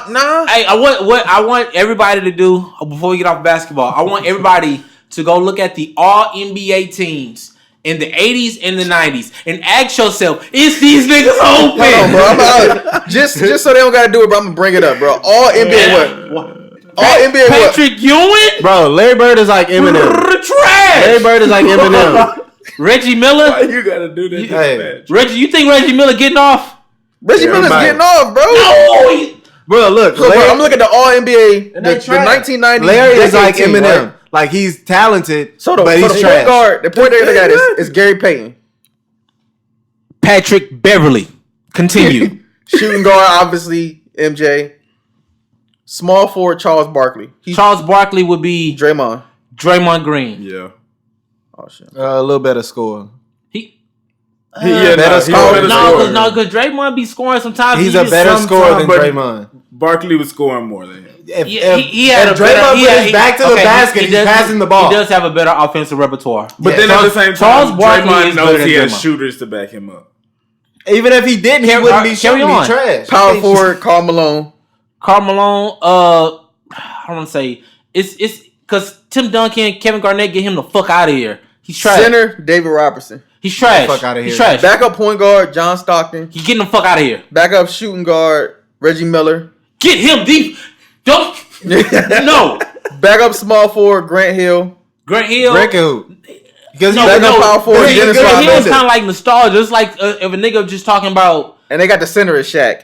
Nah. Hey, I want everybody to do before we get off basketball. I want everybody to go look at the all NBA teams in the 80s and the 90s and ask yourself, is these niggas open? Hold on, bro. Just so they don't gotta do it, bro. I'm gonna bring it up, bro. All NBA what? All NBA Patrick Ewing? Bro, Larry Bird is like Eminem. Trash. Larry Bird is like Eminem. Reggie Miller? Why you gotta do that? Reggie, you think Reggie Miller getting off? Reggie Miller's getting off, bro. No! Bro, look. So, bro, I'm looking at the All NBA, the 1990s. Larry is like team, Eminem. Right? Like, he's talented, but he's trash. The point guard they got is Gary Payton. Patrick Beverly. Continue. Shooting guard, obviously, MJ. Small forward, Charles Barkley. Charles Barkley would be Draymond Green. Yeah. Oh shit. A little better score. Better score. No, because Draymond be scoring sometimes. He's a better scorer than Draymond. Barkley was scoring more than him. If Draymond put his back to the basket, he's passing the ball. He does have a better offensive repertoire. But then at the same time, Draymond knows he has shooters to back him up. Even if he didn't, he wouldn't be shooting. He's trash. Power forward, Karl Malone. I don't want to say it's because Tim Duncan, Kevin Garnett, get him the fuck out of here. He's trash. Center, David Robertson. He's trash. Fuck out of here. He's trash. Backup point guard, John Stockton. He's getting the fuck out of here. Backup shooting guard, Reggie Miller. Get him deep. Don't. No. Backup small forward, Grant Hill. Because backup power forward, Dennis Grant Hill's kind of like nostalgia. It's like if a nigga just talking about. And they got the center as Shaq.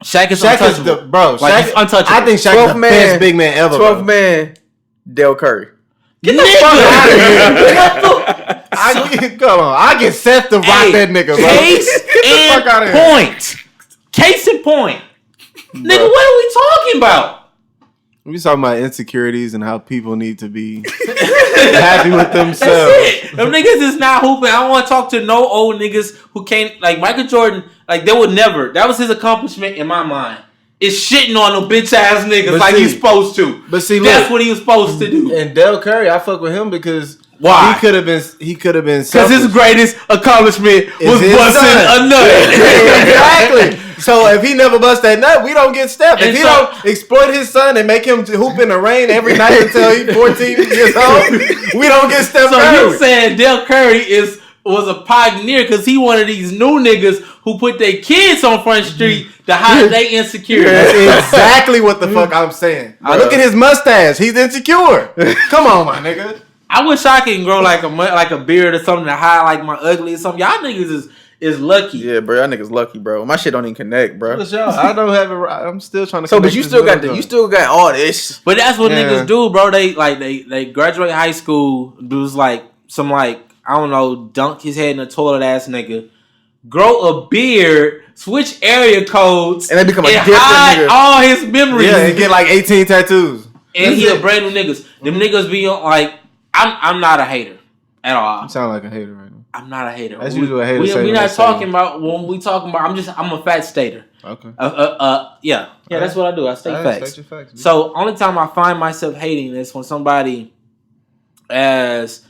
Shaq is untouchable. Shaq is untouchable. I think Shaq is the best big man ever. 12th man, Dale Curry. Get the fuck out of here. Come on. I get Seth to rock that nigga, bro. Case in point. Nigga, what are we talking about? We talking about insecurities and how people need to be happy with themselves. That's it. Them niggas is not hooping. I don't want to talk to no old niggas who can't, like Michael Jordan. Like they would never. That was his accomplishment in my mind. Is shitting on them bitch ass niggas he's supposed to. But see, that's what he was supposed to do. And Dale Curry, I fuck with him because Why? He could have been because his greatest accomplishment was busting a nut. Exactly. So if he never bust that nut, we don't get Steph. If he don't exploit his son and make him hoop in the rain every night until he's 14 years old, we don't get Steph Curry. So you saying Del Curry was a pioneer because he one of these new niggas who put their kids on Front Street to hide they insecurity. That's exactly what the fuck I'm saying. Look at his mustache. He's insecure. Come on, my nigga. I wish I could grow like a beard or something to hide like my ugly or something. Y'all niggas is lucky. Yeah, bro. Y'all niggas lucky, bro. My shit don't even connect, bro. I don't have it. I'm still trying to. So, but you still got all this. But that's what niggas do, bro. They graduate high school, dudes like some like I don't know, dunk his head in a toilet ass nigga, grow a beard, switch area codes, and they become a different hide nigga. All his memories. Yeah, and get like 18 tattoos. And he a brand new niggas. Them niggas be on like. I'm not a hater at all. You sound like a hater right now. I'm not a hater. That's usually a hater. We're not talking about when we talking about. I'm a fact stater. Okay. Yeah. That's what I do. I state facts. State your facts. So only time I find myself hating is when somebody, I've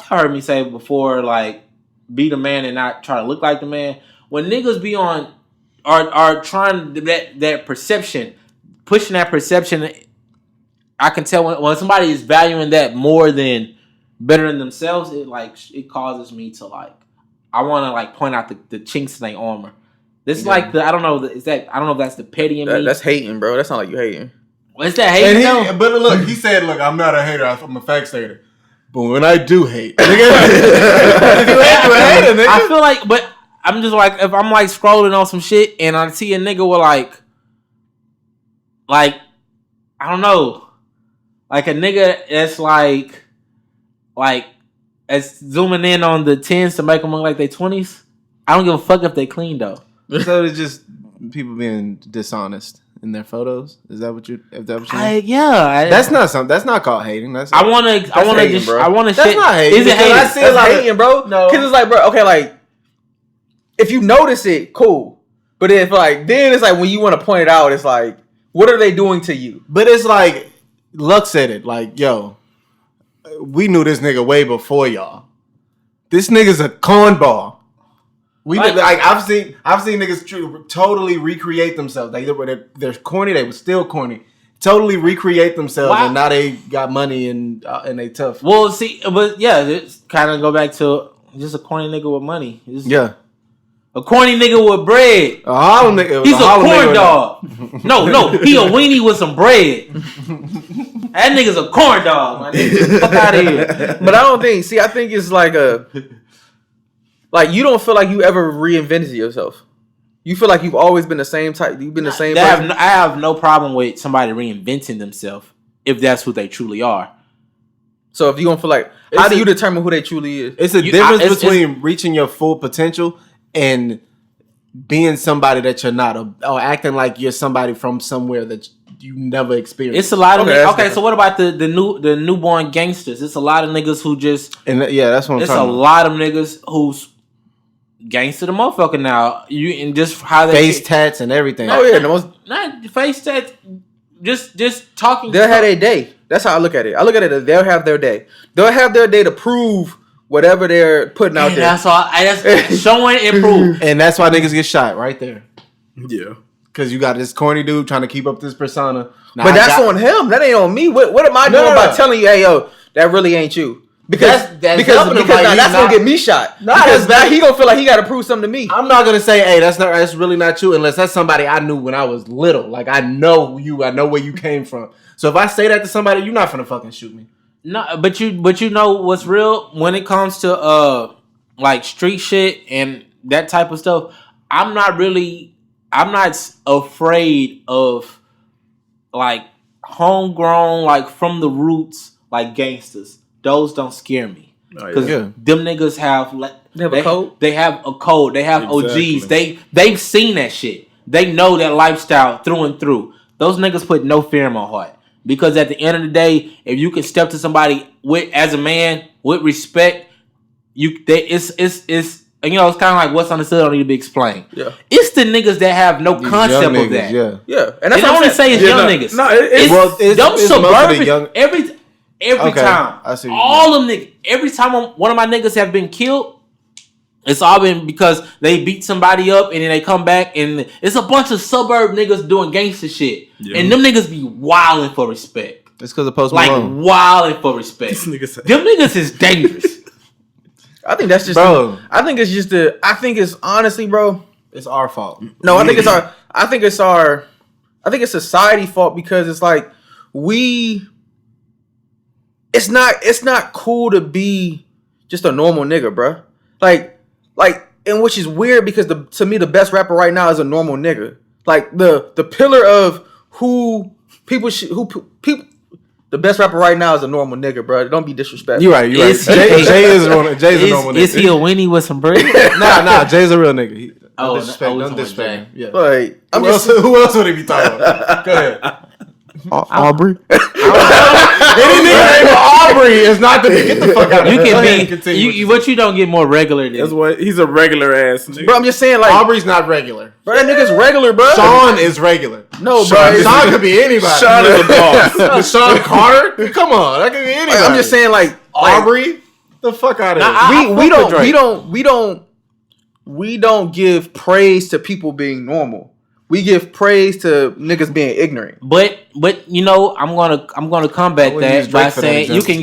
heard me say before, like be the man and not try to look like the man. When niggas be on, are trying that perception, pushing that perception. I can tell when somebody is valuing that more than better than themselves, it causes me to I want to point out the chinks in their armor. This is I don't know if that's the petty in me. That's hating, bro. That's not like you hating. What's that hating? But look, he said, "Look, I'm not a hater. I'm a fact stater." But when I do hate, I feel like, but I'm just like if I'm scrolling on some shit and I see a nigga with I don't know. Like a nigga that's as zooming in on the 10s to make them look like they 20s. I don't give a fuck if they clean though. So it's just people being dishonest in their photos. Is that what you? Yeah. That's not something. That's not called hating. That's I want to. That's not hating. Is it hating? I see a lot hating, bro. No, because it's bro. Okay, if you notice it, cool. But if then it's when you want to point it out, it's what are they doing to you? But it's Lux said it yo, we knew this nigga way before y'all. This nigga's a cornball. I've seen niggas totally recreate themselves. They're corny. They were still corny. Totally recreate themselves, and now they got money and they tough. Well, see, but yeah, it's kind of go back to just a corny nigga with money. A corny nigga with bread. A Harlem nigga. He's a corn dog. No, he a weenie with some bread. That nigga's a corn dog, my nigga. Fuck out of here. But I don't think. See, I think it's you don't feel like you ever reinvented yourself. You feel like you've always been the same type. You've been the same person. I have no problem with somebody reinventing themselves if that's who they truly are. So if you don't feel how do you determine who they truly is? It's a difference between reaching your full potential and being somebody that you're not, or acting like you're somebody from somewhere that you never experienced. It's a lot of okay. So what about the newborn gangsters? It's a lot of niggas who just that's what I'm talking about. It's a lot of niggas who's gangster the motherfucker now. And just how they face tats and everything. Not face tats. Just talking. They'll have their day. That's how I look at it. I look at it as they'll have their day. They'll have their day to prove whatever they're putting out there. That's all. That's showing and prove. And that's why niggas get shot right there. Yeah. Because you got this corny dude trying to keep up this persona. Now, but that's on him. That ain't on me. What am I doing by telling you, hey, yo, that really ain't you? Because that's gonna get me shot. Because now he gonna feel like he gotta prove something to me. I'm not gonna say, hey, that's really not you, unless that's somebody I knew when I was little. I know you. I know where you came from. So if I say that to somebody, you're not gonna fucking shoot me. No, but you know what's real when it comes to street shit and that type of stuff. I'm not afraid of homegrown from the roots gangsters. Those don't scare me because them niggas have a code. They have a code. They have OGs. They've seen that shit. They know that lifestyle through and through. Those niggas put no fear in my heart. Because at the end of the day, if you can step to somebody as a man with respect, it's it's kind of like what's understood don't need to be explained. Yeah, it's the niggas that have no concept of that. Yeah, and that's what I want to say is young niggas. No, it's them suburban Every time. I see. All them niggas. Every time one of my niggas have been killed, it's all been because they beat somebody up and then they come back and it's a bunch of suburb niggas doing gangster shit. Yeah. And them niggas be wilding for respect. It's because of Post Malone. Like wilding for respect. Them niggas is dangerous. I think that's just bro. I think it's honestly, bro. It's our fault. No, I think it's society fault because it's like it's not cool to be just a normal nigga, bro. Like, and which is weird because to me the best rapper right now is a normal nigga. Like the pillar of who people. The best rapper right now is a normal nigga, bro. Don't be disrespectful. You're right. Jay is a normal nigga. Is he a Winnie with some bread? Nah. Jay's a real nigga. Don't disrespect. Yeah. Like, who else would he be talking about? Go ahead. Aubrey. Any nigga named Aubrey is not the get the fuck out of here. You can be. What you don't get more regular than. That's what he's a regular ass nigga. Bro, I'm just saying, like, Aubrey's not regular. Bro, that nigga's regular, bro. Sean is regular. No, bro. Sean could be anybody. Sean is a boss. Sean Carter? Come on, that could be anybody. I'm just saying, like Aubrey. The fuck out of here. We don't give praise to people being normal. We give praise to niggas being ignorant. But you know, I'm gonna combat that by saying you can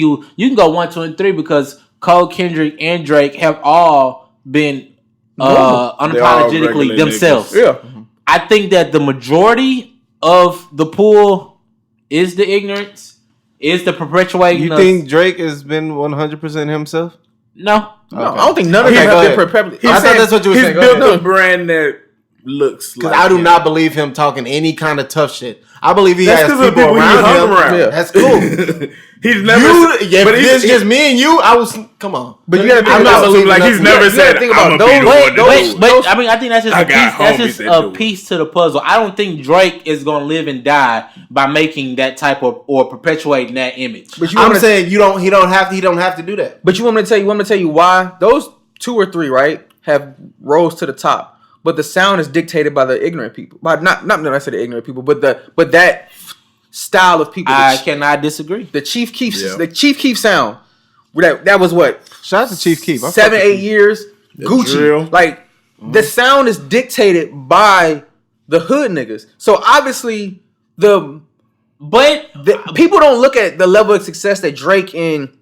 go 1, 2, and 3 because Cole, Kendrick, and Drake have all been unapologetically themselves. Yeah. I think that the majority of the pool is the ignorance, is the perpetuating. You think Drake has been 100% himself? No. Okay. I don't think none of them have been perpetuated. I thought that's what you were saying. He's built a brand that looks because I do not believe him talking any kind of tough shit. I believe he has people around him. Yeah. That's cool. He's never. But it's just me and you. Come on. But you gotta I'm not believing like he's never said. Think about But I mean, I think that's just a piece to the puzzle. I don't think Drake is gonna live and die by making that type of or perpetuating that image. But I'm saying he don't have to do that. But you want me to tell you why those 2 or 3 right have rose to the top. But the sound is dictated by the ignorant people. By not necessarily the ignorant people, but that style of people. I cannot disagree. The Chief Keef sound. That was what? Shout out to Chief Keef. 7-8 years. Gucci. Drill. Like the sound is dictated by the hood niggas. So obviously people don't look at the level of success that Drake and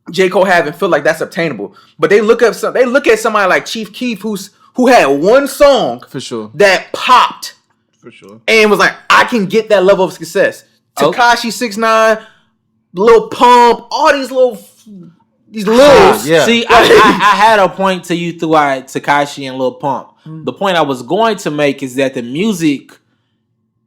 J. Cole have and feel like that's obtainable. But they look at somebody like Chief Keef who had one song for sure that popped for sure and was like, I can get that level of success. Tekashi 6ix9ine, Lil Pump, all these little. Yeah. See, I had a point to you throughout Tekashi and Lil Pump. The point I was going to make is that the music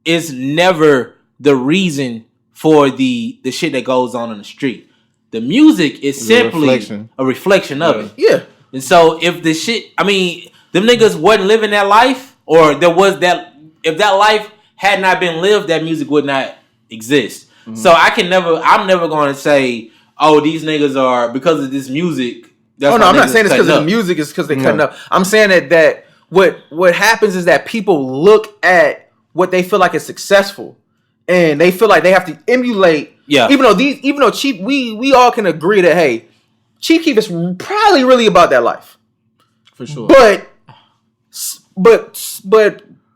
is never the reason for the shit that goes on in the street. The music is simply a reflection of it. Yeah. And so if the shit, I mean, them niggas wasn't living that life, or there was that, if that life had not been lived, that music would not exist. Mm-hmm. So I'm never going to say, oh, these niggas are, because of this music. I'm not saying it's because of the music, it's because they cutting up. I'm saying that what happens is that people look at what they feel like is successful, and they feel like they have to emulate. Yeah. Even though Chief, we all can agree that, hey, Chief Keef is probably really about that life. For sure. But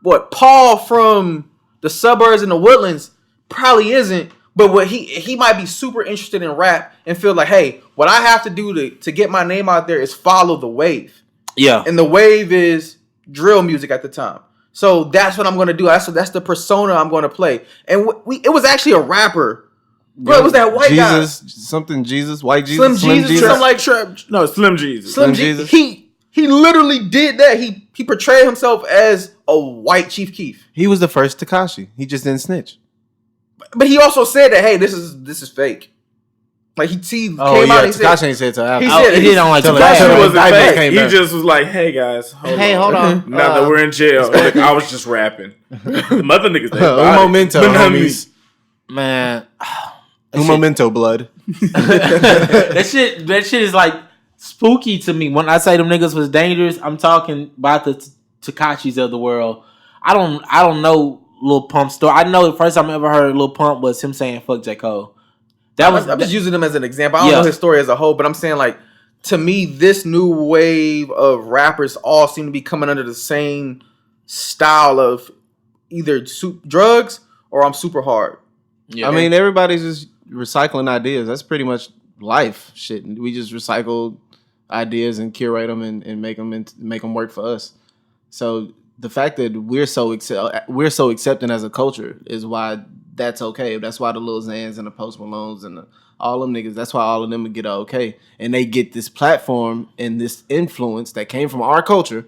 what Paul from the suburbs and the woodlands probably isn't. But what he might be super interested in rap and feel like, hey, what I have to do to get my name out there is follow the wave. Yeah. And the wave is drill music at the time. So that's what I'm going to do. That's the persona I'm going to play. And it was actually a rapper. Bro, it was that white guy. White Jesus. Slim Jesus. Something like Slim Jesus. Slim Jesus. He literally did that. He portrayed himself as a white Chief Keef. He was the first Tekashi. He just didn't snitch. But he also said that, hey, this is fake. Like he came out and Tekashi ain't said it to him. He said he didn't like Tekashi wasn't fake. He just was like, hey guys, hold on. Now that we're in jail, like, I was just rapping. The mother niggas momento, homies. Man. Un momento, blood. That shit is like spooky to me. When I say them niggas was dangerous, I'm talking about the Tekashis of the world. I don't know Lil Pump's story. I know the first time I ever heard Lil Pump was him saying fuck J. Cole. I'm just using him as an example. I don't know his story as a whole, but I'm saying like to me, this new wave of rappers all seem to be coming under the same style of either drugs or I'm super hard. Yeah, I mean, everybody's just recycling ideas. That's pretty much life shit. We just recycle ideas and curate them and make them work for us. So the fact that we're so accepting as a culture is why that's okay. That's why the Lil Xans and the Post Malones and all them niggas, that's why all of them would get okay. And they get this platform and this influence that came from our culture,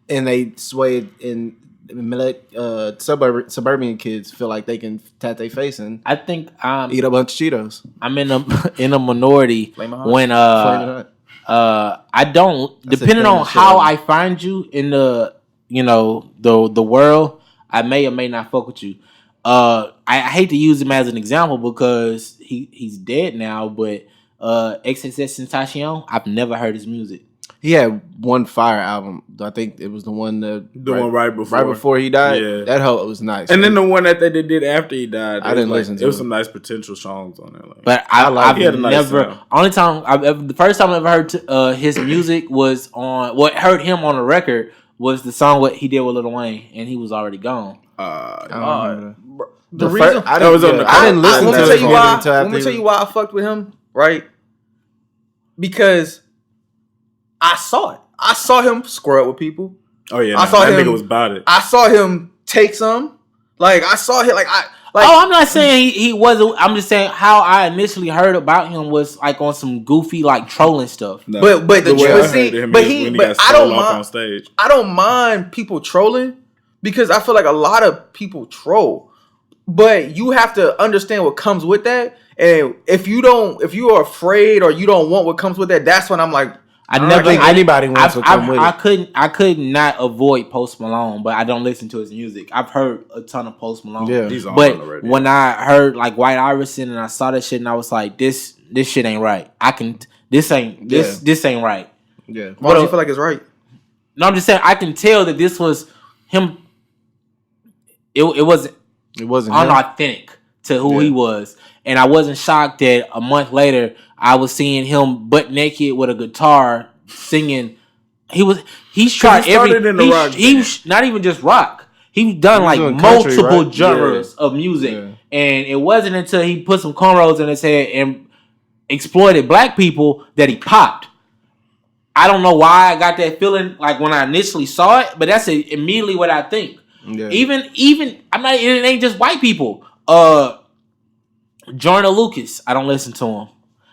and they sway it and let suburban kids feel like they can tat their face and I think eat a bunch of Cheetos. I'm in a minority when I don't, depending on how I find you in the the world, I may or may not fuck with you. I hate to use him as an example because he's dead now, but XXXTentacion, I've never heard his music. He had one fire album. I think it was the one right before he died. Yeah. That hoe was nice. And then the one that they did after he died, I didn't listen to it. There was some nice potential songs on there. But I've never. Only time the first time I ever heard his music was on. What heard him on the record was the song what he did with Lil Wayne, and he was already gone. I didn't listen to it. Let me tell you why I fucked with him, right? Because I saw it. I saw him square up with people. Oh yeah, that nigga was about it. I saw him take some. Like I saw him. I'm not saying he wasn't. I'm just saying how I initially heard about him was like on some goofy like trolling stuff. No, but I don't mind on stage. I don't mind people trolling because I feel like a lot of people troll, but you have to understand what comes with that. And if you are afraid or you don't want what comes with that, that's when I'm like. I think anybody wants to come with it. I could not avoid Post Malone, but I don't listen to his music. I've heard a ton of Post Malone. Yeah. But when I heard like White Iverson and I saw that shit and I was like, this shit ain't right. This ain't right. Yeah. Why do you feel like it's right? No, I'm just saying I can tell that this was him. It wasn't unauthentic to who he was. And I wasn't shocked that a month later I was seeing him butt naked with a guitar singing. He's tried not even just rock. He's done like multiple genres of music. Yeah. And it wasn't until he put some cornrows in his head and exploited black people that he popped. I don't know why I got that feeling like when I initially saw it, but that's immediately what I think. Yeah. Even it ain't just white people. Jordan Lucas, I don't listen to him.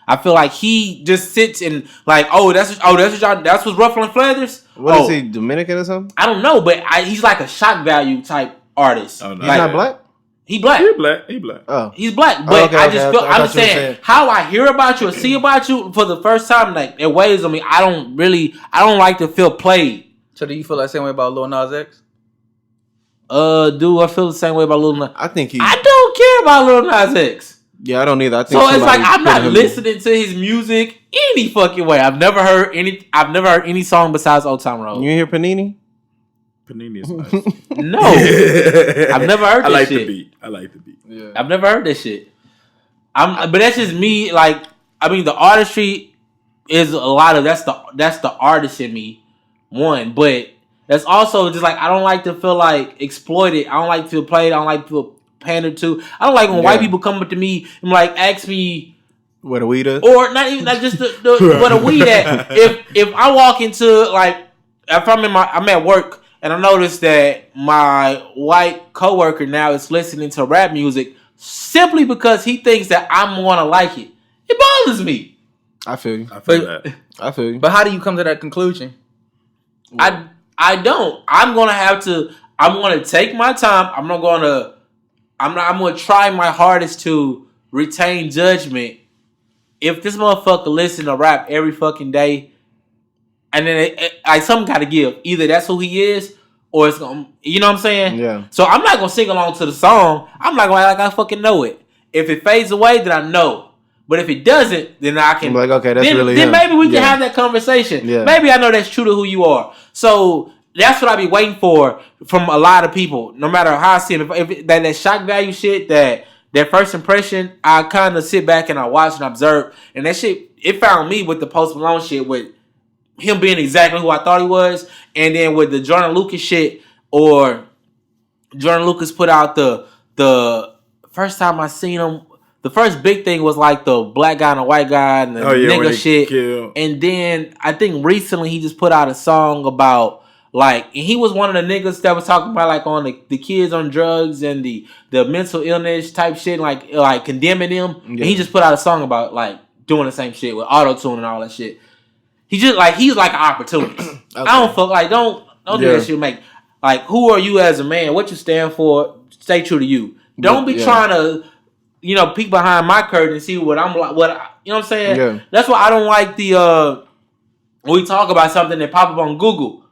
I feel like he just sits and like, that's what's ruffling feathers. What is he, Dominican or something? I don't know, but he's like a shock value type artist. Oh, no. He's not black? He black. He black. Oh, he's black. But I just feel. I'm just saying how I hear about you or see about you for the first time, like it weighs on me. I don't like to feel played. So do you feel that same way about Lil Nas X? Do I feel the same way about Lil Nas? I don't care about Lil Nas X. Yeah, I don't either. I think so. It's like I'm not listening to his music any fucking way. I've never heard any song besides Old Town Road. You hear Panini? Panini is nice. No, I've never heard that shit. I like the beat. Yeah. I've never heard that shit. But that's just me. Like, I mean, the artistry is a lot of that's the artist in me. One, but that's also just like I don't like to feel like exploited. I don't like to feel played. I don't like to feel pandered to. I don't like when white people come up to me and like ask me what a weed is, or not even like just what a weed at. If I walk into like if I'm at work and I notice that my white coworker now is listening to rap music simply because he thinks that I'm gonna like it, it bothers me. I feel you. I feel you. But how do you come to that conclusion? I don't. I'm gonna take my time. I'm gonna try my hardest to retain judgment. If this motherfucker listen to rap every fucking day, and then something got to give. Either that's who he is, or it's gonna, you know what I'm saying? Yeah. So I'm not gonna sing along to the song. I'm not gonna act like I fucking know it. If it fades away, then I know. But if it doesn't, then I can. I'm like, okay, that's really then him. Maybe we can have that conversation. Yeah. Maybe I know that's true to who you are. So that's what I be waiting for from a lot of people. No matter how I see it, if that shock value shit that that first impression, I kind of sit back and I watch and observe, and that shit, it found me with the Post Malone shit, with him being exactly who I thought he was, and then with the Jordan Lucas shit, or Jordan Lucas put out the first time I seen him, the first big thing was like the black guy and a white guy and the nigga shit. Killed. And then I think recently he just put out a song about like, and he was one of the niggas that was talking about like on the kids on drugs and the mental illness type shit, like condemning them. Yeah. And he just put out a song about like doing the same shit with auto-tune and all that shit. He just like, he's like an opportunist. Okay. I don't fuck like, don't do that shit, make like, who are you as a man? What you stand for? Stay true to you. Don't be trying to, you know, peek behind my curtain and see what I'm like. You know what I'm saying? Yeah. That's why I don't like the when we talk about something that pop up on Google.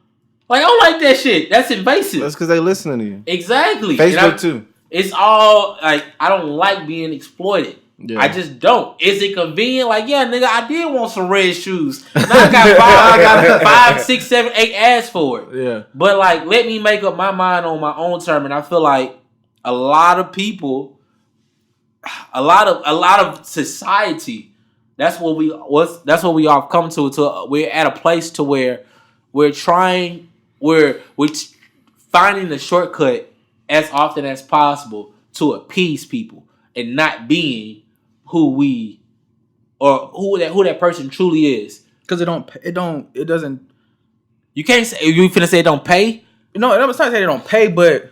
Like, I don't like that shit. That's invasive. That's because they listening to you. Exactly. Facebook too. It's all like, I don't like being exploited. Yeah. I just don't. Is it convenient? Like, yeah, nigga, I did want some red shoes. Now I got 5, 6, 7, 8 ads for it. Yeah. But like, let me make up my mind on my own term, and I feel like a lot of people, a lot of society, that's what we all come to. We're at a place to where we're finding the shortcut as often as possible to appease people and not being who we or who that person truly is. Because it doesn't. You can't say, you finna say it don't pay? No, I'm not saying it don't pay, but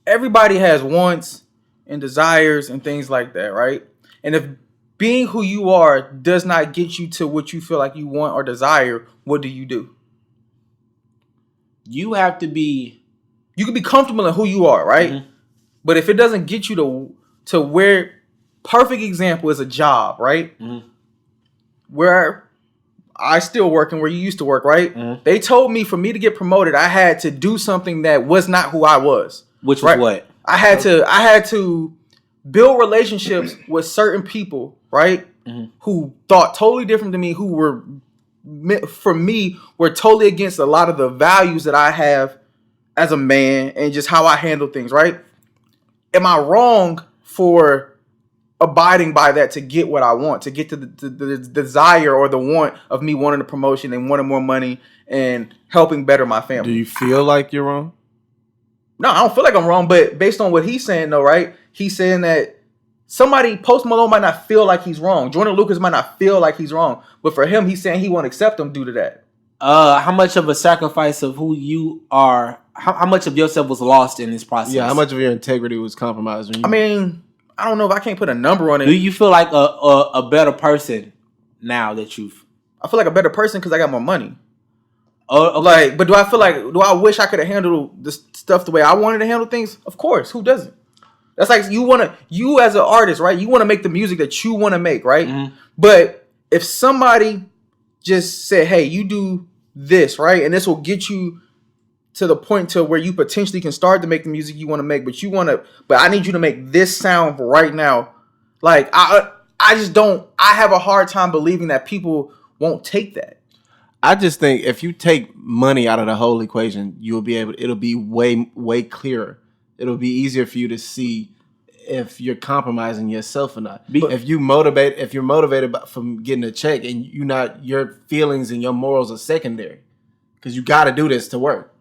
everybody has wants and desires and things like that, right? And if being who you are does not get you to what you feel like you want or desire, what do? You have to be. You can be comfortable in who you are, right? Mm-hmm. But if it doesn't get you to where, perfect example is a job, right? Mm-hmm. Where I still work and where you used to work, right? Mm-hmm. They told me for me to get promoted, I had to do something that was not who I was. Which was what? I had to build relationships with certain people, right? Mm-hmm. Who thought totally different than me, who were, for me, were totally against a lot of the values that I have as a man and just how I handle things, right? Am I wrong for abiding by that to get what I want, to get to the desire or the want of me wanting a promotion and wanting more money and helping better my family? Do you feel like you're wrong? No, I don't feel like I'm wrong, but based on what he's saying though, right? He's saying that Post Malone might not feel like he's wrong. Jordan Lucas might not feel like he's wrong. But for him, he's saying he won't accept him due to that. How much of a sacrifice of who you are, how much of yourself was lost in this process? Yeah, how much of your integrity was compromised? I mean, I don't know if I can't put a number on it. Do you feel like a better person now that you've... I feel like a better person because I got more money. Okay. Like, but do I wish I could have handled the stuff the way I wanted to handle things? Of course. Who doesn't? That's like you as an artist, right? You want to make the music that you want to make, right? Mm-hmm. But if somebody just said, hey, you do this, right? And this will get you to the point to where you potentially can start to make the music you want to make, but I need you to make this sound right now. Like, I just don't, I have a hard time believing that people won't take that. I just think if you take money out of the whole equation, it'll be way, way clearer. It'll be easier for you to see if you're compromising yourself or not. If you're motivated from getting a check and your feelings and your morals are secondary because you got to do this to work.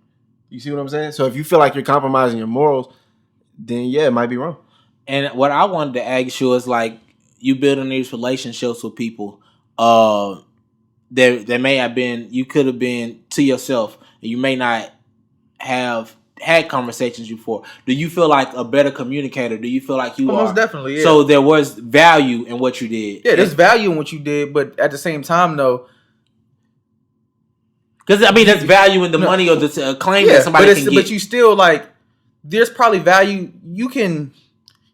You see what I'm saying? So if you feel like you're compromising your morals, then yeah, it might be wrong. And what I wanted to ask you is like, you building these relationships with people, there may have been, you could have been to yourself and you may not have had conversations before. Do you feel like a better communicator? Do you feel like you are? Most definitely, yeah. So there was value in what you did. Yeah, there's value in what you did, but at the same time, though, because I mean, there's value in the money or the claim that somebody can get. But you still like, there's probably value. You can.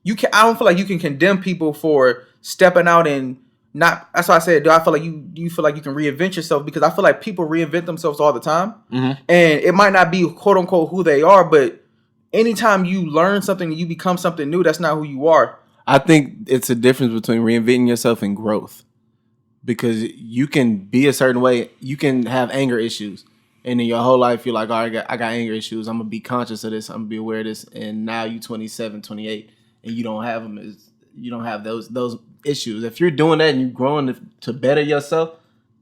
I don't feel like you can condemn people for stepping out and not. That's why I said, do I feel like do you feel like you can reinvent yourself? Because I feel like people reinvent themselves all the time, and it might not be quote unquote who they are, but anytime you learn something and you become something new, that's not who you are. I think it's a difference between reinventing yourself and growth. Because you can be a certain way, you can have anger issues, and in your whole life you're like, oh, I got anger issues. I'm gonna be conscious of this. I'm gonna be aware of this. And now you 27, 28, and you don't have them. You don't have those issues. If you're doing that and you're growing to better yourself,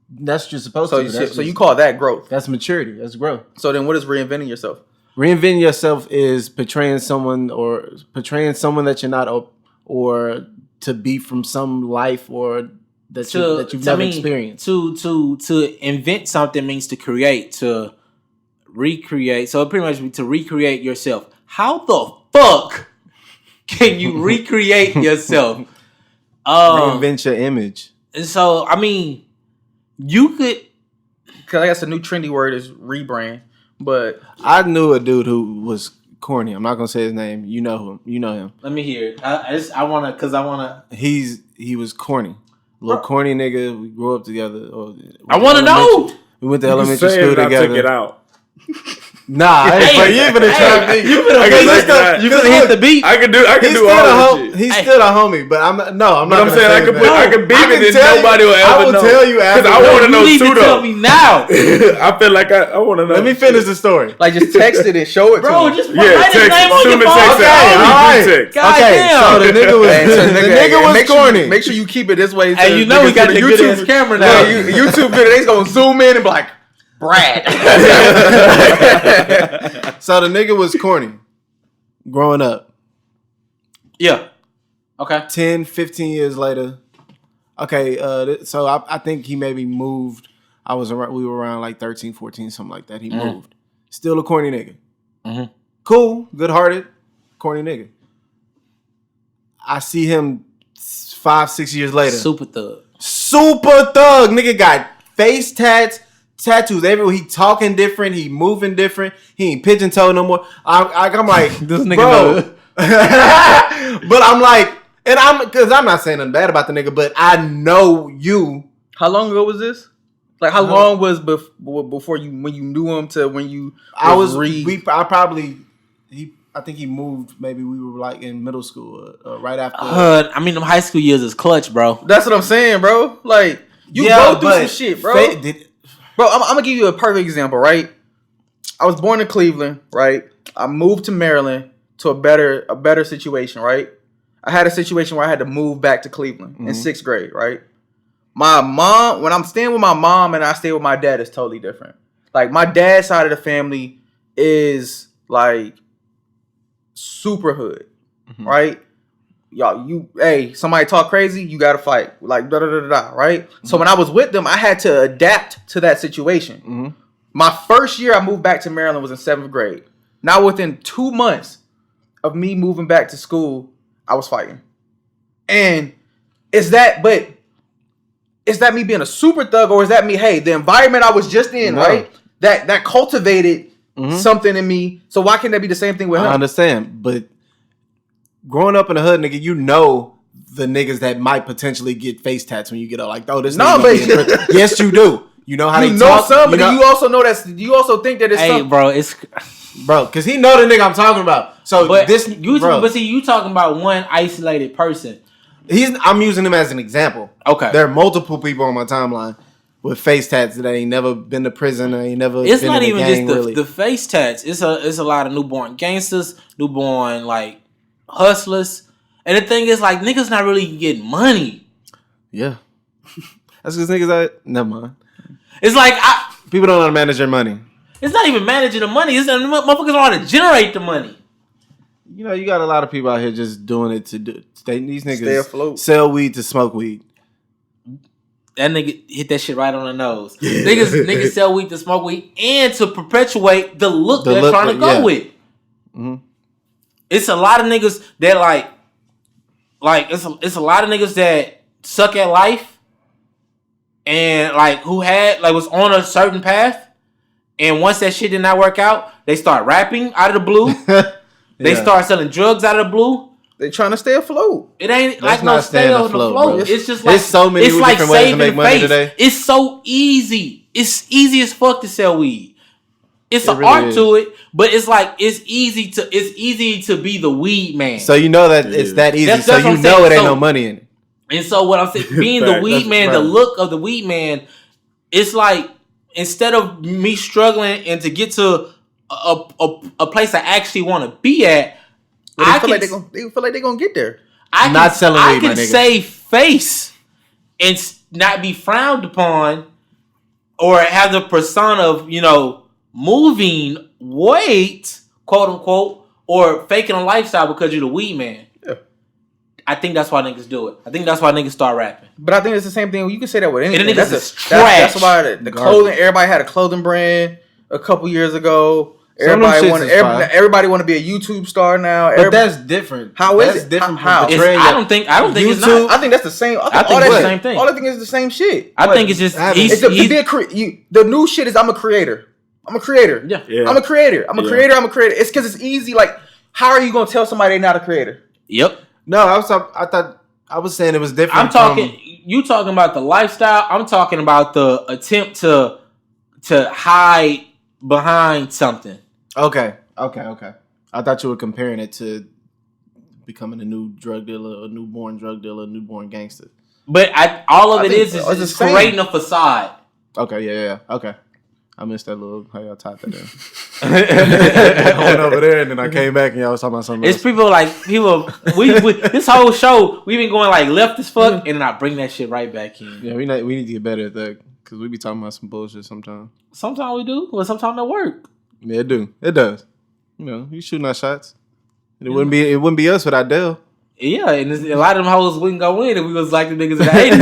that's what you're supposed to do. So you call that growth? That's maturity. That's growth. So then, what is reinventing yourself? Reinventing yourself is portraying someone that you're not, or to be from some life or that you've never experienced. To invent something means to create, to recreate. So it pretty much means to recreate yourself. How the fuck can you recreate yourself? Reinvent your image. And so, I mean, you could... Because I guess the new trendy word is rebrand. But I knew a dude who was corny. I'm not going to say his name. You know him. Let me hear it. I want to... He was corny. Little corny nigga. We grew up together. I want to know. We went to elementary school together. I took it out. Nah, but you ain't finna trap me. You finna hit the beat. I can do all that shit. He's still a homie, but I'm not. I'm saying I can beat it and nobody will ever know. I will tell you after. Because I want to know too, though. Tell me now. I feel like I want to know. Let me finish the story. Like, just text it and show it to me. Bro, just write his name on your Okay. phone. So the nigga was corny. Make sure you keep it this way. And you know we got the YouTube camera now. YouTube video, they's gonna zoom in and be like, Brad. So the nigga was corny growing up. Yeah. Okay. 10, 15 years later. Okay, so I think he maybe moved. We were around like 13, 14, something like that. He moved. Still a corny nigga. Mm-hmm. Cool, good-hearted, corny nigga. I see him 5, 6 years later. Super thug. Nigga got face tattoos everywhere. He talking different. He moving different. He ain't pigeon-toed no more. I'm like, this nigga bro. But I'm like, because I'm not saying nothing bad about the nigga, but I know you. How long ago was this? Like, how long was before when you knew him to when you? I think he moved. Maybe we were like in middle school, right after. I mean, them high school years is clutch, bro. That's what I'm saying, bro. Like, you go through some shit, bro. Bro, I'm gonna give you a perfect example, right? I was born in Cleveland, right? I moved to Maryland to a better situation, right? I had a situation where I had to move back to Cleveland in 6th grade, right? My mom, when I'm staying with my mom and I stay with my dad, it's totally different. Like, my dad's side of the family is like super hood, right? Y'all, somebody talk crazy, you gotta fight. Like, right? So when I was with them, I had to adapt to that situation. My first year I moved back to Maryland was in 7th grade. Now within 2 months of me moving back to school, I was fighting. And is that me being a super thug, or is that me, hey, the environment I was just in, right? That cultivated something in me. So why can't that be the same thing with him? I understand, but growing up in the hood, nigga, you know the niggas that might potentially get face tats when you get up. Like, oh, this nigga. Yes, you do. You know how they talk. Some, but you also know you also think that it's something. Bro, because he know the nigga I'm talking about. So but you talking about one isolated person. I'm using him as an example. Okay. There are multiple people on my timeline with face tats that ain't never been to prison, ain't never it's been not in a even gang, just really. the face tats. It's a lot of newborn gangsters, newborn like hustlers. And the thing is, like, niggas not really getting money. Yeah. That's because niggas never mind. It's like people don't know how to manage their money. It's not even managing the money. It's that motherfuckers don't know how to generate the money. You know, you got a lot of people out here just doing it these niggas stay afloat. Sell weed to smoke weed. That nigga hit that shit right on the nose. Niggas sell weed to smoke weed and to perpetuate the look they're trying to go with. Mm-hmm. It's a lot of niggas that like it's a lot of niggas that suck at life and like who was on a certain path, and once that shit did not work out, they start rapping out of the blue. They start selling drugs out of the blue. They trying to stay afloat. It ain't like no stay on the float. It's just like there's so many different ways to make money today. It's so easy. It's easy as fuck to sell weed. It's an art to it, but it's like it's easy to be the weed man. So you know that it's that easy. So you know it ain't no money in it. And so what I'm saying, being the weed man, the look of the weed man, it's like instead of me struggling and to get to a place I actually want to be at, they feel like they're gonna get there. I can save face and not be frowned upon or have the persona of, moving weight, quote unquote, or faking a lifestyle because you're the weed man. Yeah. I think that's why niggas do it. I think that's why niggas start rapping. But I think it's the same thing. You can say that with anything. And that's trash. That's why the clothing, everybody had a clothing brand a couple years ago. Everybody want to be a YouTube star now. But that's different. How is it? Different? How? I don't think it's not. I think that's the same. I think it's the same thing. All I think is the same shit. I think it's just the new shit is I'm a creator. I'm a creator. Yeah. I'm a creator. I'm a creator. It's because it's easy. Like, how are you gonna tell somebody they're not a creator? Yep. No, I was saying it was different. I'm talking. You talking about the lifestyle? I'm talking about the attempt to hide behind something. Okay. I thought you were comparing it to becoming a new drug dealer, a newborn drug dealer, a newborn gangster. But all of it is just creating a facade. Okay, yeah. Okay. I missed that little, how y'all typed that in. I went over there and then I came back and y'all was talking about something else. It's people, we this whole show, we've been going like left as fuck and then I bring that shit right back in. Yeah, we need to get better at that because we be talking about some bullshit sometimes. Sometimes we do, but sometimes it work. Yeah, it do. It does. You shooting our shots. It wouldn't be us without Dell. Yeah, and a lot of them hoes wouldn't go in if we was like the niggas in the 80s.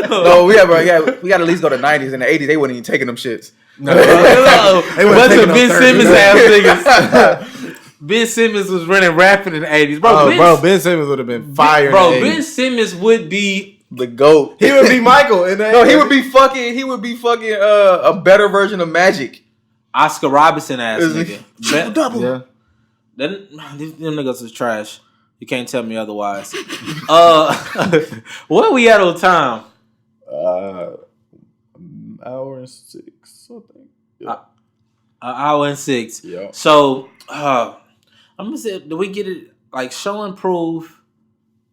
No, we got to at least go to the 90s. In the 80s, they wasn't even taking them shits. No. Bunch of Ben Simmons ass niggas. Ben Simmons was running rapping in the 80s. Bro, Ben Simmons would have been fire. Bro, Ben Simmons would be the GOAT. He would be Michael. He would be fucking a better version of Magic. Oscar Robertson ass nigga. Double. Yeah. Them niggas is trash. You can't tell me otherwise. Where we at on time? Hour and 6, I think. Yeah. An hour and 6. Yeah. So, I'm gonna say, do we get it like show and prove,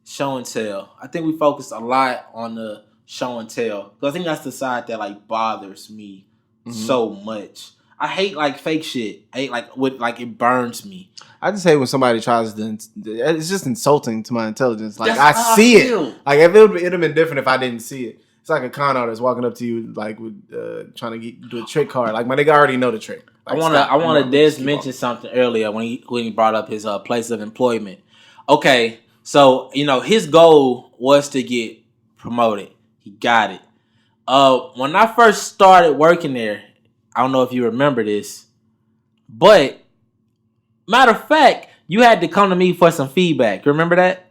show and tell? I think we focused a lot on the show and tell because I think that's the side that like bothers me so much. I hate like fake shit. I hate like it burns me. I just hate when somebody tries to. It's just insulting to my intelligence. Like I see it. Like if it'd have been different if I didn't see it. It's like a con artist walking up to you like with trying to do a trick card. Like my nigga already know the trick. Like, I want to Des mention something earlier when he brought up his place of employment. Okay, so his goal was to get promoted. He got it. When I first started working there, I don't know if you remember this, but matter of fact, you had to come to me for some feedback. You remember that?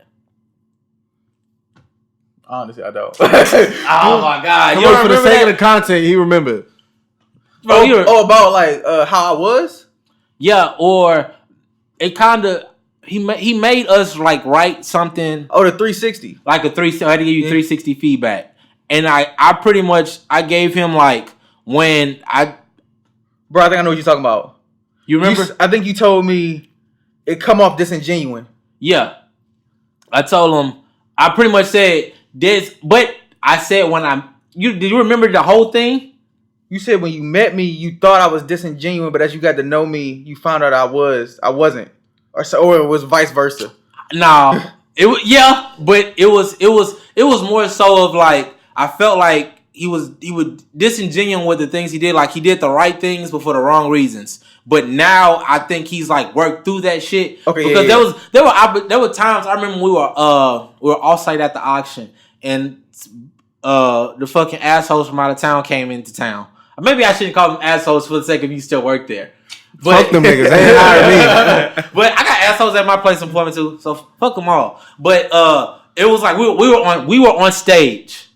Honestly, I don't. Oh my god! You for the sake of the content, he remembered. Bro, about like how I was? Yeah, or it kind of he made us like write something. Oh, the 360, like a 360. I had to give you 360 feedback, and I pretty much I gave him like when Bro, I think I know what you're talking about. You remember? I think you told me it come off disingenuous. Yeah, I told him. I pretty much said this, but I said did you remember the whole thing? You said when you met me, you thought I was disingenuous, but as you got to know me, you found out I wasn't, or it was vice versa. No, but it was more so of like I felt like he was disingenuous with the things he did. Like he did the right things, but for the wrong reasons. But now I think he's like worked through that shit. Okay, because there were times I remember we were off site at the auction and the fucking assholes from out of town came into town. Maybe I shouldn't call them assholes for the sake of you still work there. But, fuck them niggas. They ain't hired me. But I got assholes at my place of employment too, so fuck them all. But it was like we were on stage.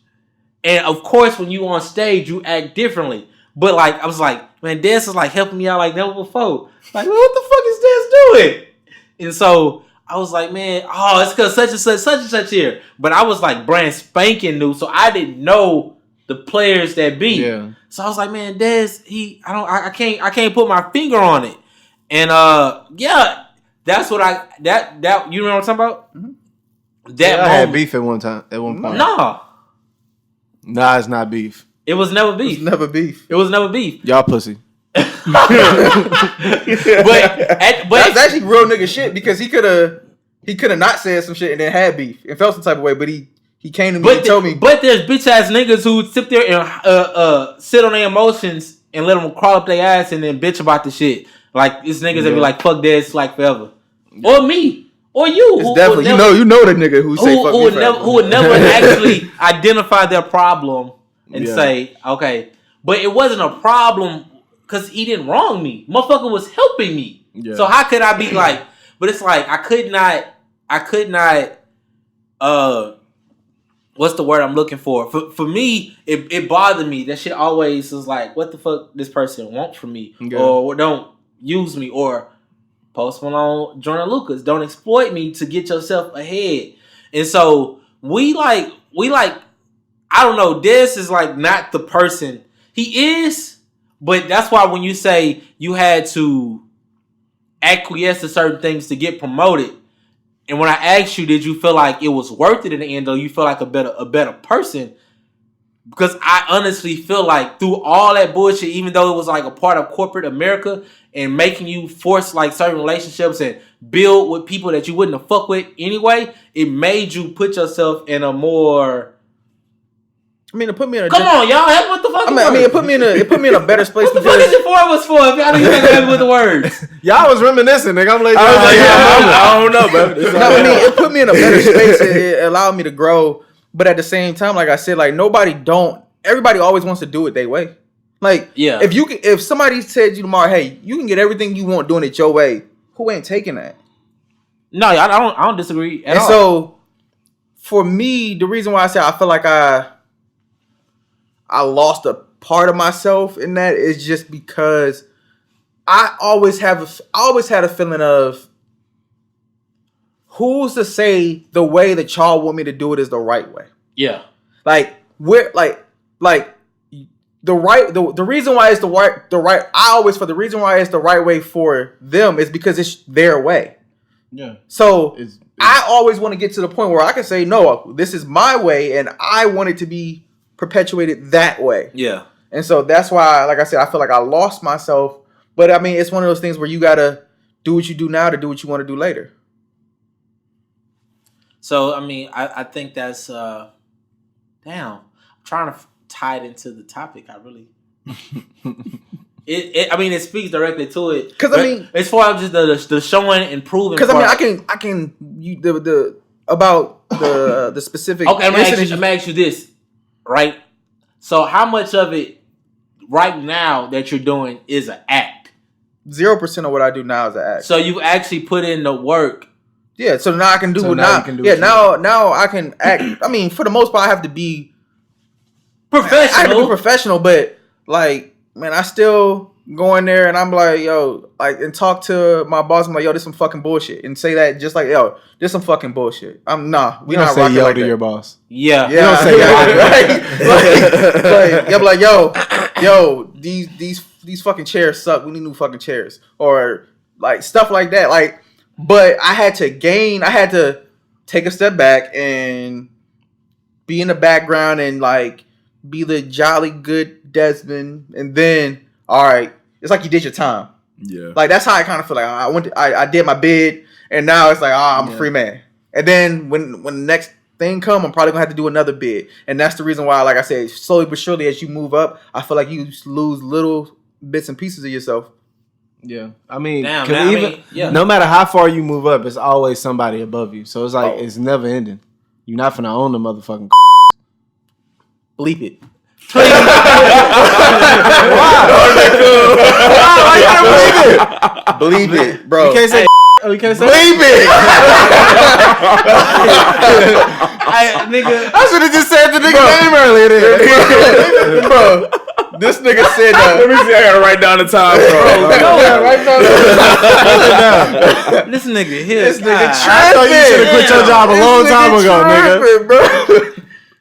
And of course, when you on stage, you act differently. But like, I was like, man, Des is like helping me out like never before. Like, what the fuck is Des doing? And so I was like, man, it's because such and such here. But I was like brand spanking new, so I didn't know the players that be. Yeah. So I was like, man, Des, I can't put my finger on it. And that's what that you know what I'm talking about? Mm-hmm. I had beef at one point. Nah, it's not beef. It was never beef. It was never beef. Y'all pussy. but that's actually real nigga shit because he could have not said some shit and then had beef and felt some type of way, but he came to me and told me. But there's bitch ass niggas who sit there and sit on their emotions and let them crawl up their ass and then bitch about the shit. Like it's niggas that be like fuck this like forever, or me, or you. It's definitely you know the nigga who say fuck me forever. Who would never actually identify their problem and say okay, but it wasn't a problem. Because he didn't wrong me. Motherfucker was helping me. Yeah. So how could I be like, but it's like, I could not, what's the word I'm looking for? For me, it bothered me. That shit always was like, what the fuck this person want from me? Yeah. Or don't use me. Or Post Malone, Jordan Lucas, don't exploit me to get yourself ahead. And so we like, I don't know, Dez is like not the person. He is. But that's why when you say you had to acquiesce to certain things to get promoted, and when I asked you, did you feel like it was worth it in the end, or you feel like a better person? Because I honestly feel like through all that bullshit, even though it was like a part of corporate America and making you force like certain relationships and build with people that you wouldn't have fucked with anyway, it made you put yourself in a more... I mean, it put me in a... Come on, y'all. What the fuck? It put me in a better space. What the fuck is your was for? If y'all didn't have with the words, y'all was reminiscing, nigga. I'm like, I don't know, bro. It put me in a better space. It allowed me to grow, but at the same time, like I said, like everybody always wants to do it their way. Like, yeah, if somebody said to you tomorrow, hey, you can get everything you want doing it your way, who ain't taking that? No, I don't disagree at all. So, for me, the reason why I say I feel like I lost a part of myself in that is just because I always had a feeling of who's to say the way that y'all want me to do it is the right way. Yeah. Like the reason why it's the reason why it's the right way for them is because it's their way. Yeah. So I always want to get to the point where I can say, no, this is my way and I want it to be perpetuated that way. Yeah. And so that's why, like I said, I feel like I lost myself. But I mean, it's one of those things where you gotta do what you do now to do what you want to do later. So I mean, I think that's damn. I'm trying to tie it into the topic. I really it speaks directly to it. Because I mean, as far as just the showing and proving. Because I mean, I can about the specific. Okay, I'm gonna ask you this. Right? So how much of it right now that you're doing is an act? 0% of what I do now is an act. So you actually put in the work. Yeah, so now I can do now I can act. I mean, for the most part I have to be professional. I have to be professional, but like, man, I still go in there and I'm like, yo, like, and talk to my boss. I'm like, yo, this some fucking bullshit, and say that just like, yo, this some fucking bullshit. We not rocking like that. Your boss. Yeah, you don't say right? I'm like, yo, these fucking chairs suck. We need new fucking chairs, or like stuff like that. Like, but I had to take a step back and be in the background and like be the jolly good Desmond, and then all right. It's like you did your time. Yeah. Like, that's how I kind of feel like I did my bid, and now it's like, I'm a free man. And then when the next thing come, I'm probably going to have to do another bid. And that's the reason why, like I said, slowly but surely as you move up, I feel like you lose little bits and pieces of yourself. Yeah. I mean, no matter how far you move up, it's always somebody above you. So it's like, it's never ending. You're not finna own the motherfucking bleep it. Why? Believe it, bro. You can't say. You can't say. Believe it. I should have just said the nigga name earlier. Then. Bro, this nigga said. Let me see. I gotta write down the time, bro. Write down. This nigga here. This nigga tripping. I thought you should have quit your job a long time ago, nigga. Bro.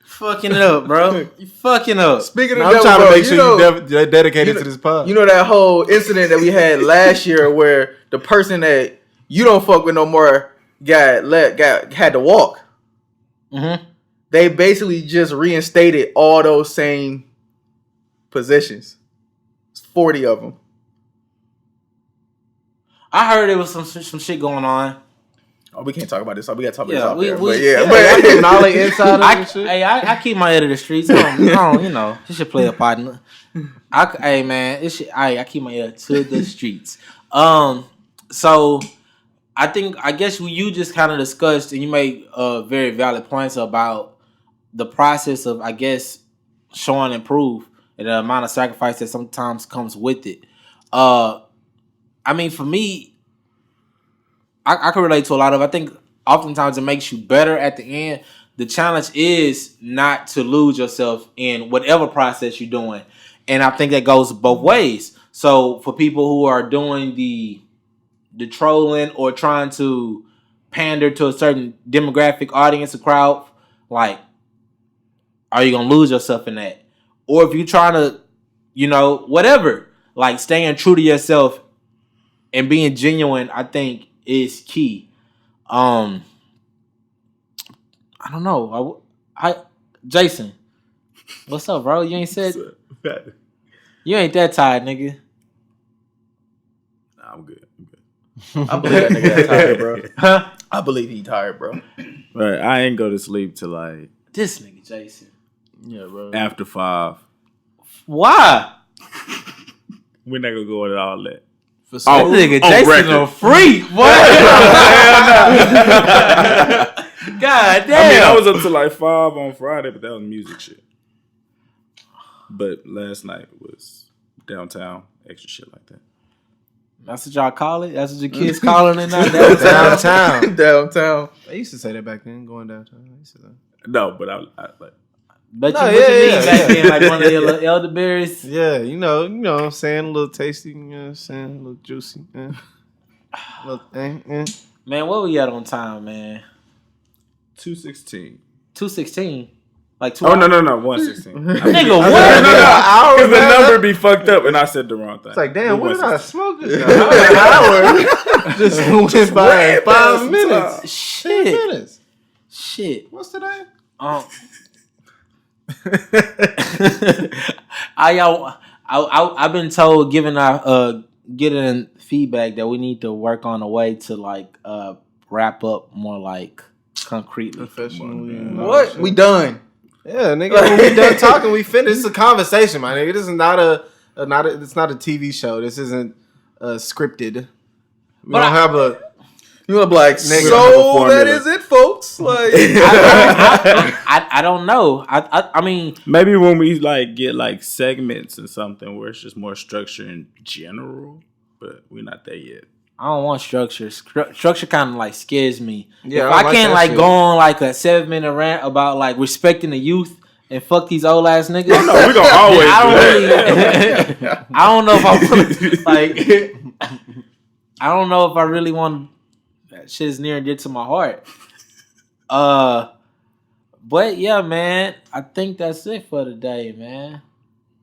Fucking it up, bro. You fucking up. Speaking of, I'm trying to make sure you're dedicated to this pod. You know that whole incident that we had last year where the person that you don't fuck with no more had to walk. Mm-hmm. They basically just reinstated all those same possessions. It's 40 of them. I heard there was some shit going on. Oh, we can't talk about this. So we got to talk about Yeah, this. but giving all the insiders and shit. Hey, I keep my ear to the streets. I don't, you know, you should play a partner. Hey man, I keep my ear to the streets. So I guess you just kind of discussed and you made very valid points about the process of, I guess, showing and prove and the amount of sacrifice that sometimes comes with it. I mean, for me, I can relate to a lot of. I think oftentimes it makes you better at the end. The challenge is not to lose yourself in whatever process you're doing, and I think that goes both ways. So for people who are doing the trolling or trying to pander to a certain demographic audience, a crowd, like, are you gonna lose yourself in that? Or if you're trying to, you know, whatever, like staying true to yourself and being genuine, I think is key. I don't know. Jason, what's up, bro? You ain't said. You ain't that tired, nigga. Nah, I'm good. I believe that nigga that tired, bro. Huh? I believe he tired, bro. Right, I ain't go to sleep till like this nigga Jason. Yeah, bro. After 5. Why? We're not gonna go into all that. This nigga Jason a freak. What? God damn. I mean, I was up till like 5 on Friday, but that was music shit. But last night was downtown, extra shit like that. That's what y'all call it? That's what your kids calling it now? Downtown. Downtown. I used to say that back then, going downtown. I used to say that. No, but I like. But you mean back then, like one of your little elderberries? Yeah, you know what I'm saying? A little tasty, you know what I'm saying? A little juicy. Man, what we at on time, man? 2:16. 2:16? Like 2 Oh, no, 1:16. Nigga, what? Because the number be fucked up and I said the wrong thing. It's like, damn, what did I smoke this hour? Just went by 5 minutes. Shit. 10 minutes. Shit. What's today? I've been told, getting feedback that we need to work on a way to like wrap up more like concretely. Professionally. What? We done. Yeah, nigga. When we done talking, we finished. It's a conversation, my nigga. This is not it's not a TV show. This isn't scripted. We don't have a. You want to be like, so that is it, folks. Like, I don't know. I mean, maybe when we like get like segments or something where it's just more structure in general, but we're not there yet. I don't want structure. Structure kind of like scares me. Yeah, if I can't like go on like a 7-minute rant about like respecting the youth and fuck these old ass niggas. Oh, no, we gonna always. I don't know if I want like. I don't know if I really want. That shit's near and dear to my heart. But yeah, man, I think that's it for today, man.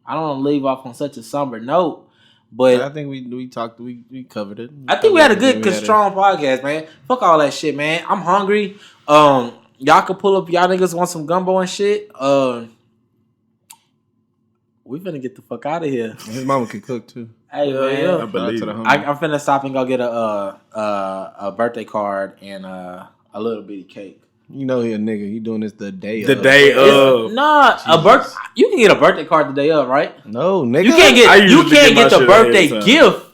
I don't want to leave off on such a somber note. But I think we talked, we covered it. I think we had a good, strong podcast, man. Fuck all that shit, man. I'm hungry. Y'all can pull up. Y'all niggas want some gumbo and shit. We finna get the fuck out of here. His mama can cook too. Hey man, I believe it. I'm finna stop and go get a birthday card and a little bitty cake. You know he a nigga. He doing this the day of. The day of. Nah, you can get a birthday card the day of, right? No, nigga. You can't get the birthday gift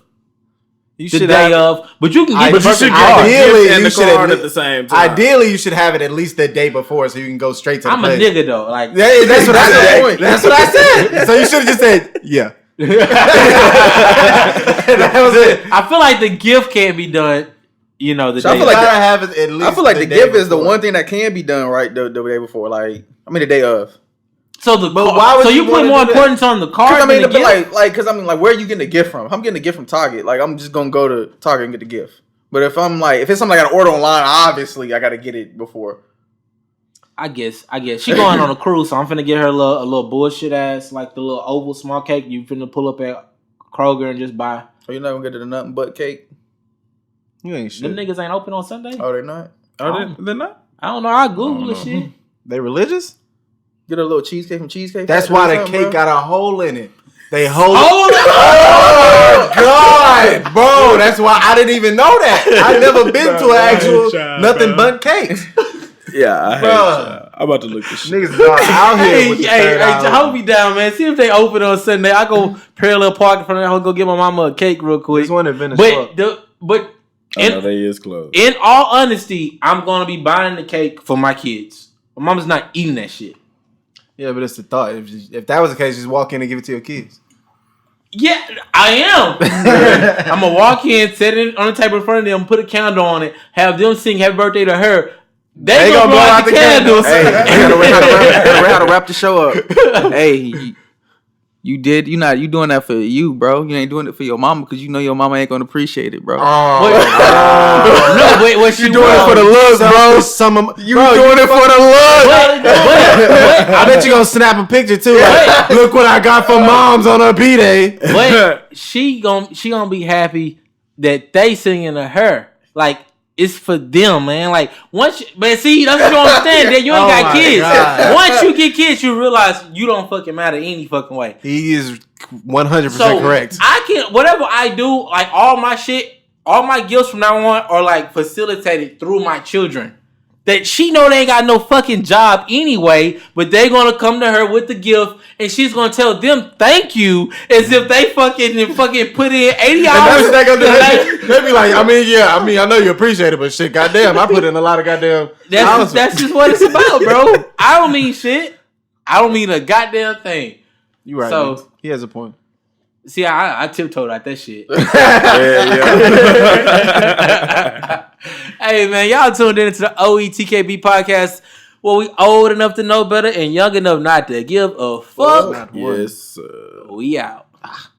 the day of, but you can get the birthday card. Ideally, and you the card at the same time. Ideally, you should have it at least the day before, so you can go straight to the place. I'm a nigga though. Like that's what I said. That's what I said. So you should have just said, yeah. That was it. I feel like the gift can't be done. You know, the so day. I feel like have it at least. I feel like the gift is the one thing that can be done right the day before. Like, I mean, the day of. So why would you put more importance on the card? I mean, than the gift? because I mean, like, where are you getting the gift from? If I'm getting the gift from Target, like, I'm just gonna go to Target and get the gift. But if it's something I gotta order online, obviously I gotta get it before. I guess she going on a cruise, so I'm finna get her a little bullshit ass, like the little oval small cake you finna pull up at Kroger and just buy. So you're not gonna get the nothing but cake? You ain't shit. Them niggas ain't open on Sunday. Oh, they not? Oh, they're not? I don't know. I Google the shit. They religious? Get a little cheesecake from Cheesecake. That's why the cake got a hole in it. They hold. Hold Oh my God, bro! That's why I didn't even know that. I never been to an actual nothing but cakes. Yeah, I hate y'all. I'm about to look this shit. Niggas are out here with the Hey, third hold me down, man. See if they open on Sunday. I go parallel park in front of the house, go get my mama a cake real quick. There's one in Venezuela. But I know they is closed. in all honesty, I'm gonna be buying the cake for my kids. My mama's not eating that shit. Yeah, but it's the thought. If that was the case, just walk in and give it to your kids. Yeah, I am. I'm gonna walk in, set it on the table in front of them, put a candle on it, have them sing "Happy Birthday" to her. They gonna blow out the candles. Hey, you gotta how to wrap the show up. Hey, you doing that for you, bro. You ain't doing it for your mama because you know your mama ain't gonna appreciate it, bro. No, wait, what You doing it for the looks, bro. You doing it for the looks. I bet you gonna snap a picture too. Like, look what I got for moms on her B-Day. But she gonna be happy that they singing to her. Like, it's for them, man. Like, but see, that's what you don't understand. That you ain't got kids. God. Once you get kids, you realize you don't fucking matter any fucking way. He is 100% So correct. I can, whatever I do, like all my shit, all my gifts from now on are like facilitated through my children. That she know they ain't got no fucking job anyway, but they gonna come to her with the gift, and she's gonna tell them thank you as if they fucking put in 80 hours. That's what they gonna do. They be like, I know you appreciate it, but shit, goddamn, I put in a lot of goddamn. That's just what it's about, bro. I don't mean shit. I don't mean a goddamn thing. You right. So- man. He has a point. See, I tiptoed out that shit. Hey, man, y'all tuned in to the OETKB podcast where we old enough to know better and young enough not to give a fuck. Yes, We out.